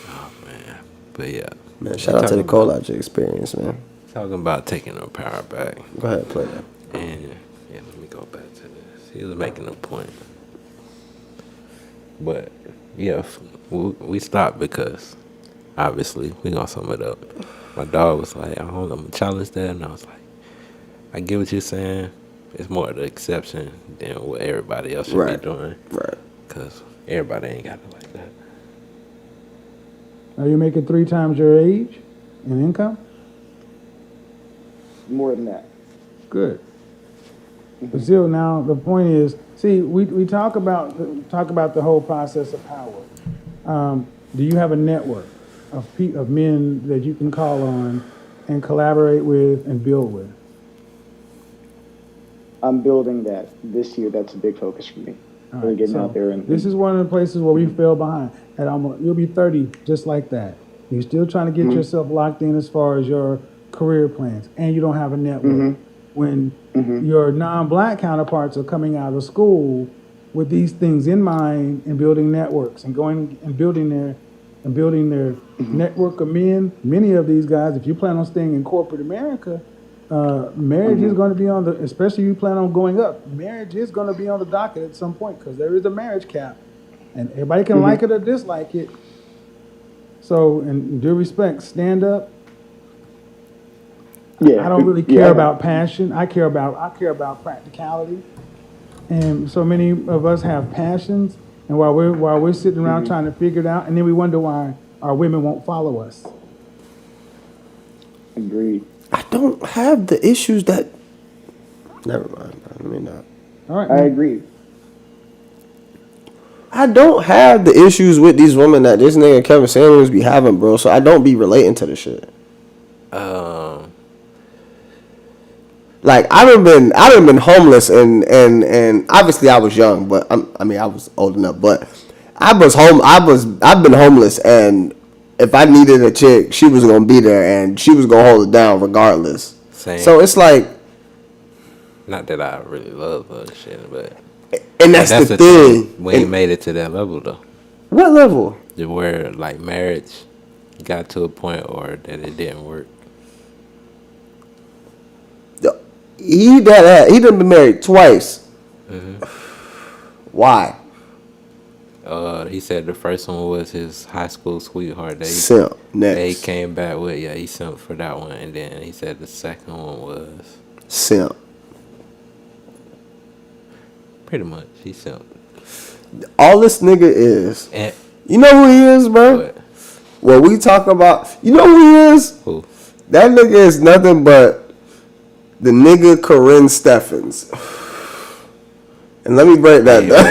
Oh, man. But yeah. Man, shout out to the Cold Logic experience, man. Talking about taking the power back. Go ahead, play that. And yeah, let me go back to this. He was making a point. But yeah, we stopped because obviously we gonna sum it up. My dog was like, I'm gonna challenge that, and I was like, I get what you're saying. It's more the exception than what everybody else should be doing. Right. Because everybody ain't got it like that. Are you making 3 times your age in income? More than that. Good. But still, now the point is, see, we talk about the whole process of power. Do you have a network of men that you can call on and collaborate with and build with? I'm building that this year. That's a big focus for me. All Really right, getting so out there and this is one of the places where we fell behind. And you'll be 30 just like that. You're still trying to get yourself locked in as far as your career plans, and you don't have a network. When your non-black counterparts are coming out of school with these things in mind and building networks and going and building their network of men. Many of these guys, if you plan on staying in corporate America, marriage is going to be on the, especially if you plan on going up, marriage is going to be on the docket at some point because there is a marriage cap. And everybody can like it or dislike it. So, in due respect, stand up. Yeah, I don't really care about passion. I care about practicality. And so many of us have passions, and while we're sitting around trying to figure it out, and then we wonder why our women won't follow us. Agreed. I don't have the issues that. Never mind. I mean, not. All right. I agree. I don't have the issues with these women that this nigga Kevin Samuels be having, bro. So I don't be relating to the shit. Like I done been homeless and obviously I was young, but I was old enough. But I've been homeless, and if I needed a chick, she was gonna be there, and she was gonna hold it down regardless. Same. So it's like, not that I really love her shit, but and that's the thing. We ain't made it to that level though. What level? Where like marriage got to a point or that it didn't work. He done been married twice. Why? He said the first one was his high school sweetheart. Simp. Next. They came back with, he simped for that one. And then he said the second one was simp. Pretty much, he simped. All this nigga is. And, you know who he is, bro? What we talk about, you know who he is? Who? That nigga is nothing but the nigga Corinne Steffens. And let me break that down.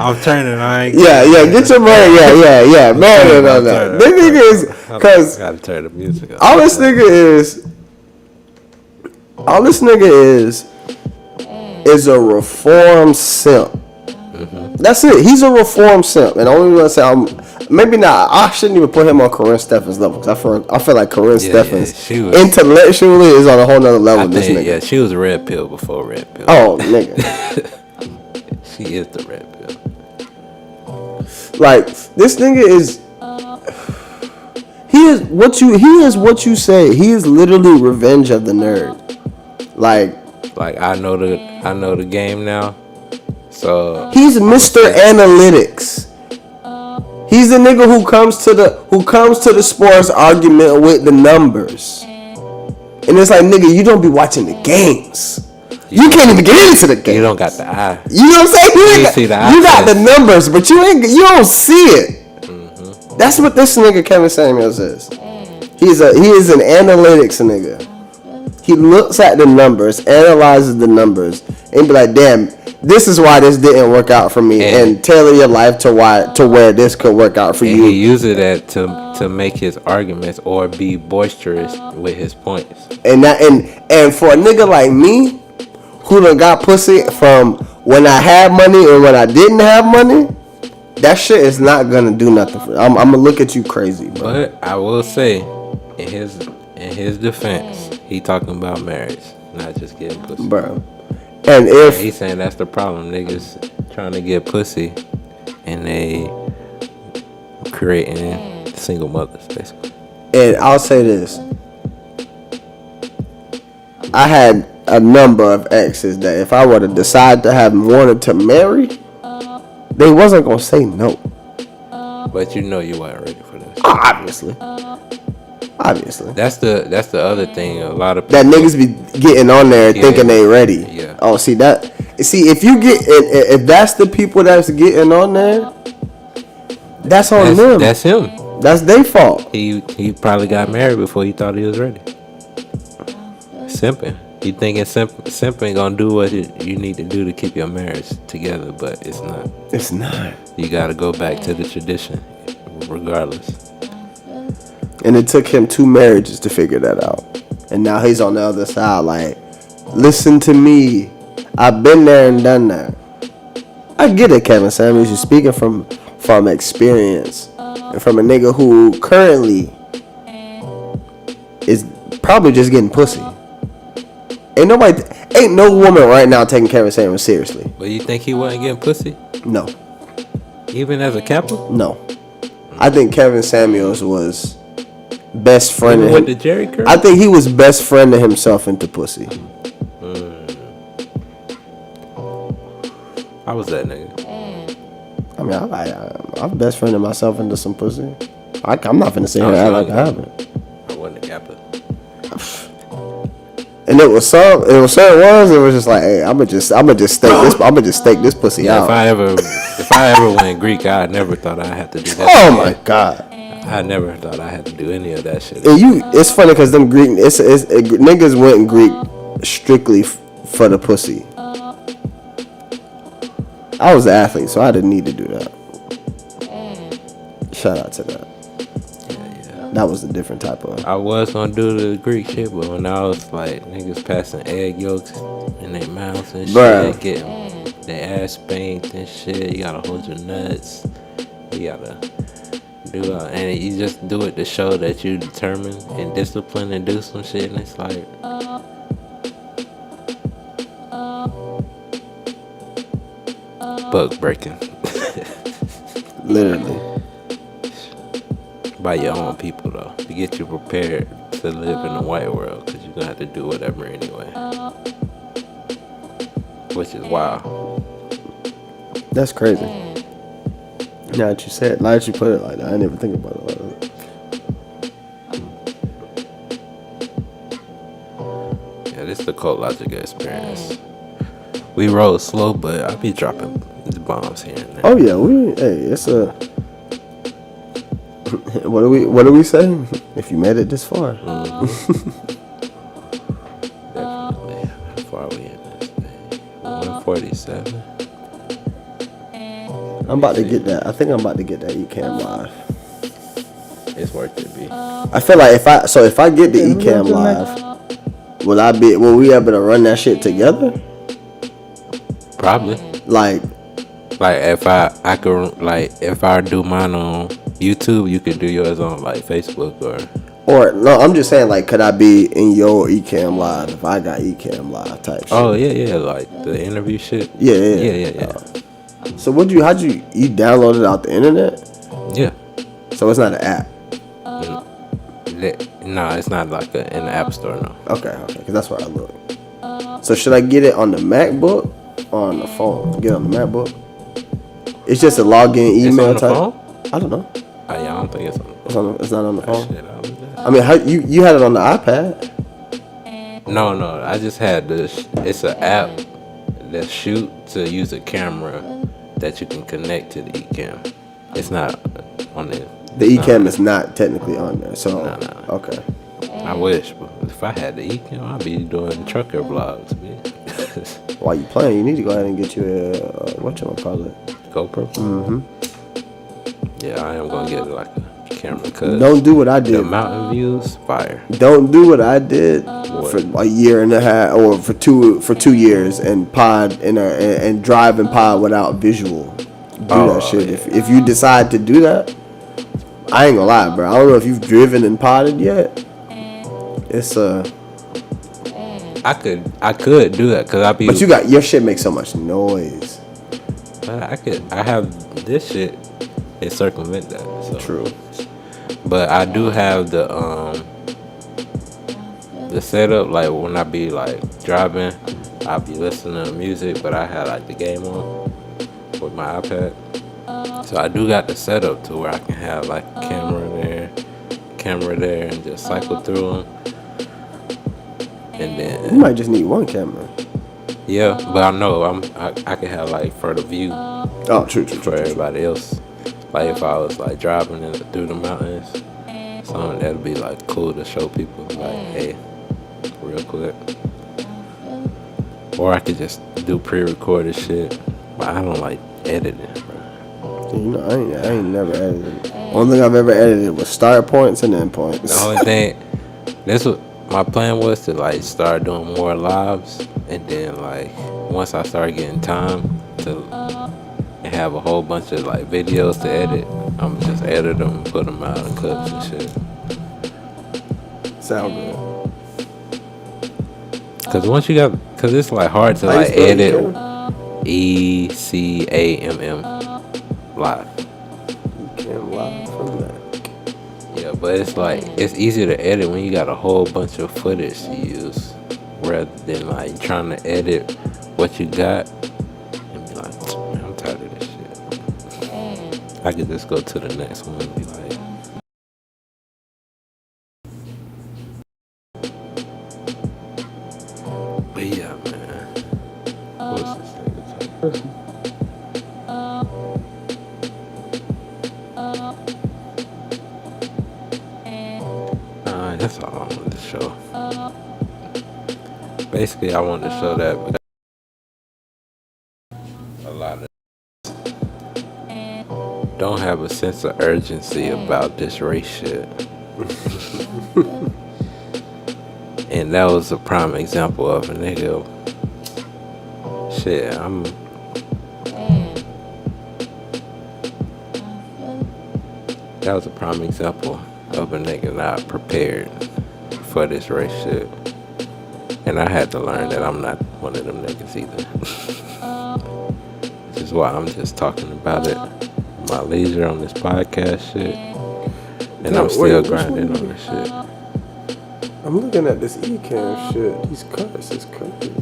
I'm turning. Get your brain. Yeah. Man, on that. This nigga is, because gotta turn the music up. All this nigga is a reformed simp. That's it. He's a reformed simp, and the only reason I say maybe not. I shouldn't even put him on Corinne Steffens level because I feel like Corinne Steffens intellectually is on a whole nother level. This nigga. Yeah, she was red pill before red pill. Oh, nigga. She is the red pill. Like this nigga is. He is what you say. He is literally Revenge of the Nerd. Like I know the game now. So he's Mr. Analytics. He's the nigga who comes to the sports argument with the numbers. And it's like, nigga, you don't be watching the games. You can't even get into the game. You don't got the eye. You know what I'm saying? You got the numbers, but you don't see it. That's what this nigga Kevin Samuels is. He is an analytics nigga. He looks at the numbers, analyzes the numbers, and be like, damn, this is why this didn't work out for me, and tailor your life to where this could work out for you. He uses that to make his arguments or be boisterous with his points. And for a nigga like me, who done got pussy from when I had money and when I didn't have money, that shit is not gonna do nothing for me. I'm gonna look at you crazy, bro. But I will say, in his defense, he talking about marriage, not just getting pussy, bro. And if he's saying that's the problem, niggas trying to get pussy, and they creating single mothers, basically. And I'll say this: I had a number of exes that if I were to decide to have wanted to marry, They wasn't gonna say no. But you know you weren't ready for this. Obviously. That's the other thing. A lot of that people, niggas be getting on there thinking they ready. Yeah. Oh, see that? See, if you get if that's the people that's getting on there, that's on them. That's him. That's their fault. He probably got married before he thought he was ready. Simping. You thinking simping gonna do what you need to do to keep your marriage together, but it's not. It's not. You gotta go back to the tradition, regardless. And it took him 2 marriages to figure that out. And now he's on the other side like, listen to me. I've been there and done that. I get it, Kevin Samuels. You're speaking from experience. And from a nigga who currently is probably just getting pussy. Ain't no woman right now taking Kevin Samuels seriously. But you think he wasn't getting pussy? No. Even as a Kappa? No. I think Kevin Samuels was best friend with the Jerry Curl? I think he was best friend to himself into pussy. How was that nigga? I mean, I'm best friend to myself into some pussy. I'm not finna sit here and act like I haven't. I wasn't a Kappa. And it was certain ones. It was just like, hey, I'ma just stake this pussy out. If I ever went Greek, I never thought I had to do that. Oh my god. I never thought I had to do any of that shit. And it's funny because them Greek, niggas went Greek strictly for the pussy. I was an athlete, so I didn't need to do that. Shout out to that. Yeah. That was a different type of. I was gonna do the Greek shit, but when I was like niggas passing egg yolks in their mouths and Bruh. shit, getting their ass spanked and shit, you gotta hold your nuts. You gotta do and you just do it to show that you determined and disciplined and do some shit, and it's like. Bug breaking. Literally. By your own people, though. To get you prepared to live in the white world. Because you're going to have to do whatever anyway. Which is wild. That's crazy. Now that you said, now that you put it like that, I didn't even think about it like that. Yeah, this is the Cult Logic experience. We roll slow, but I be dropping the bombs here and there. Oh yeah, it's a. What do we say? If you made it this far. Definitely. How far are we in this thing? 147. I'm about to get that. I think I'm about to get that Ecamm live. It's worth it, B. I feel like if I get the Ecamm live, will we able to run that shit together? Probably. Like if I could, like, if I do mine on YouTube, you could do yours on like Facebook or no, I'm just saying, like, could I be in your Ecamm live if I got Ecamm live type shit? Oh yeah, like the interview shit. Yeah. So how'd you download it out the internet? Yeah. So it's not an app. No, it's not like in the App Store. No. Okay, because that's where I look. So should I get it on the MacBook or on the phone? Get it on the MacBook. It's just a login email it's on the type. Phone? I don't know. I don't think it's on the phone. It's not on the phone. I mean, how you had it on the iPad? No. I just had this. It's an app that shoot to use a camera that you can connect to the Ecamm. It's not on there. The Ecamm is not technically on there. So No. Okay. I wish, but if I had the Ecamm, I'd be doing trucker vlogs, man. While you playing, you need to go ahead and get you a whatchamacallit? GoPro. Mm-hmm. Yeah, I am gonna get like a camera. Cause don't do what I did. The mountain views, fire. Don't do what I did for a year and a half, or for 2 years, and pod and drive and pod without visual. Do that shit. Yeah. If you decide to do that, I ain't gonna lie, bro. I don't know if you've driven and podded yet. It's I could do that because I be. But your shit makes so much noise. I have this shit. It circumvent that. So. True. But I do have the setup, like when I be like driving, I'll be listening to music, but I have like the game on. with my iPad. So I do got the setup to where I can have like a camera there, and just cycle through them. And then You might just need one camera. yeah, but I know I can have like further view. Oh, true. For everybody else. Like if I was like driving through the mountains, something that'd be like cool to show people. Like, hey, real quick. Or I could just do pre-recorded shit. But I don't like editing, bro. You know, I ain't never edited. Only thing I've ever edited was start points and end points. The only thing, this was my plan was to like start doing more lives, and then like once I start getting time to have a whole bunch of like videos to edit, I'm just edit them and put them out in clips and shit. Sound good. Cause once you got, cause it's like hard to like edit ECAMM live. Cam live from that. Yeah, but it's like it's easier to edit when you got a whole bunch of footage to use, rather than like trying to edit what you got and be like, man, I'm tired of this shit. I could just go to the next one and be like. But yeah, man. What's this thing? That's all I wanted to show. Basically, I wanted to show that a lot of don't have a sense of urgency about this race shit. And that was a prime example of a nigga. Shit, that was a prime example of a nigga not prepared for this race shit. And I had to learn that I'm not one of them niggas either. Which is why I'm just talking about it my leisure on this podcast shit. And I'm still grinding on this shit. I'm looking at this Ecamm shit. These cuts is crazy.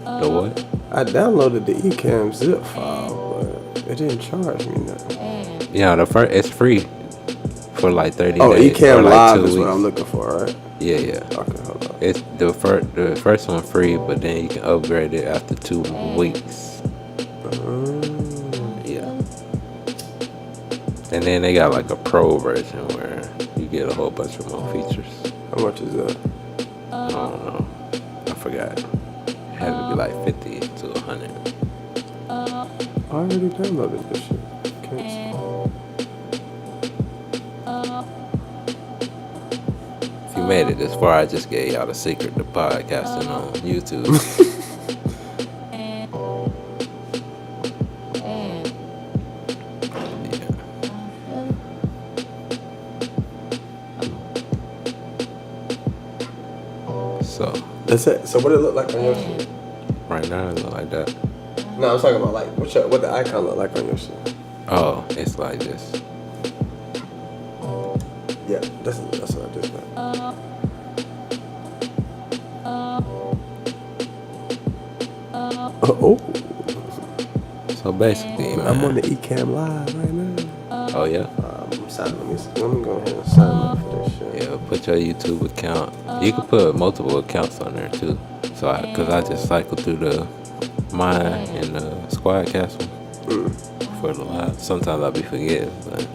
The what? I downloaded the Ecamm zip file, but it didn't charge me nothing. Yeah, it's free for like 30 days. Oh, Ecamm like Live 2 is weeks. what I'm looking for, right? Yeah. Okay, hold on. It's the first one free, but then you can upgrade it after 2 weeks. Yeah. And then they got like a pro version where you get a whole bunch of more features. How much is that? I don't know. I forgot. It had to be like 50 to 100. I already downloaded this shit. Can't see. If you made it this far, I just gave y'all the secret to podcasting on YouTube. That's it. So what it look like on your shit? Right now it look like that. No, I'm talking about like what the icon look like on your shit. Oh, it's like this. Yeah, that's what I just got. Oh. So basically, man, I'm on the Ecamm Live right now. Oh yeah. Let me go ahead and sign up for this shit. Yeah, put your YouTube account. You can put multiple accounts on there too. So cause I just cycle through mine and the Squadcast one for the live. Sometimes I'll be forgetting, but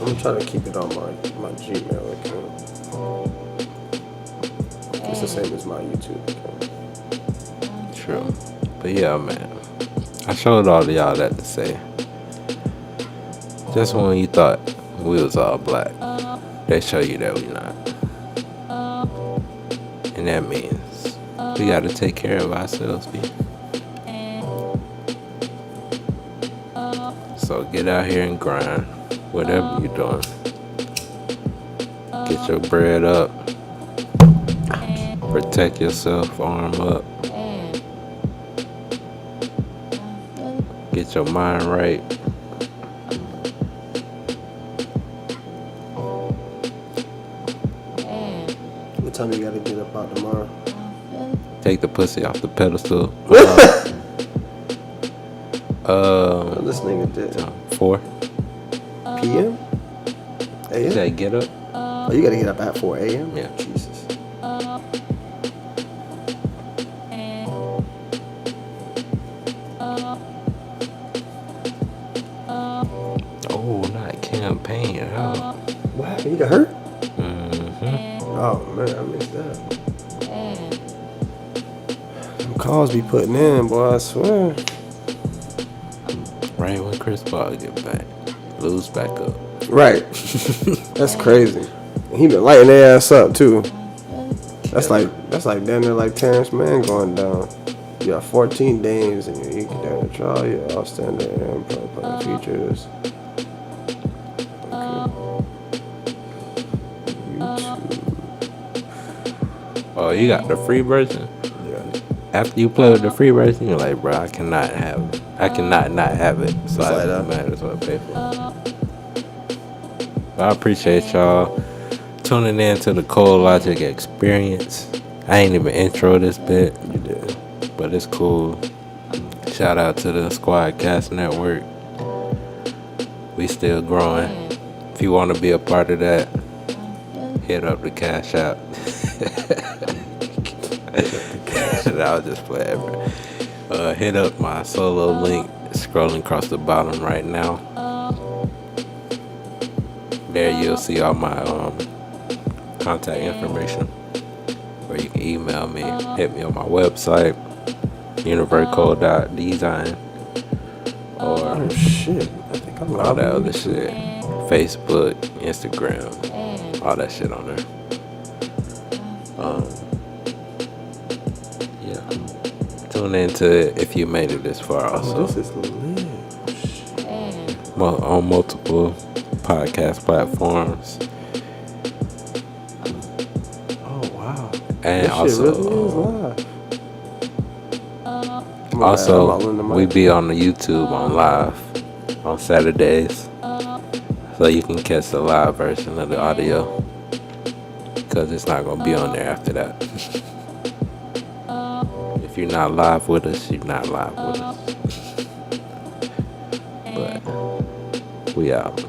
I'm trying to keep it on my Gmail account. It's the same as my YouTube account. True. But yeah, man, I showed all of y'all that to say. Just when you thought we was all black, they show you that we not. And that means we gotta take care of ourselves, people. So get out here and grind, whatever you're doing. Get your bread up. Protect yourself, arm up. Get your mind right. What time you gotta get up out tomorrow? Take the pussy off the pedestal. This nigga did 4 p.m. You a.m. gotta get up. Oh, you gotta get up at 4 a.m. Yeah. Jesus. Oh, not campaign. Oh. What happened? You got hurt? Mm-hmm. Oh man, I missed that. Them calls be putting in, boy. I swear. Right when Chris Paul get back, lose back up. Right. That's crazy. He been lighting their ass up too. That's like damn near like Terrence Mann going down. You got 14 dames and you can down the trial. You outstanding and pro features. Oh, you got the free version? Yeah. After you play with the free version, you're like, bro, I cannot not have it. So Just I like that. might as well pay for it. But I appreciate y'all tuning in to the Cold Logic Experience. I ain't even intro this bit. You did. But it's cool. Shout out to the Squadcast Network. We still growing. If you want to be a part of that, hit up the Cash App. I'll just play it. Hit up my solo link scrolling across the bottom right now. There you'll see all my contact information. Or you can email me, hit me on my website, univerco.design, or shit, I think I'm all that other shit. Facebook, Instagram, all that shit on there. Yeah. Tune into it if you made it this far also. This is lit. On multiple podcast platforms. And this also, shit really is live. Also, I'm all in the mic. we be on the YouTube on live on Saturdays, so you can catch the live version of the audio, because it's not gonna be on there after that. If you're not live with us, you're not live with us. But we out.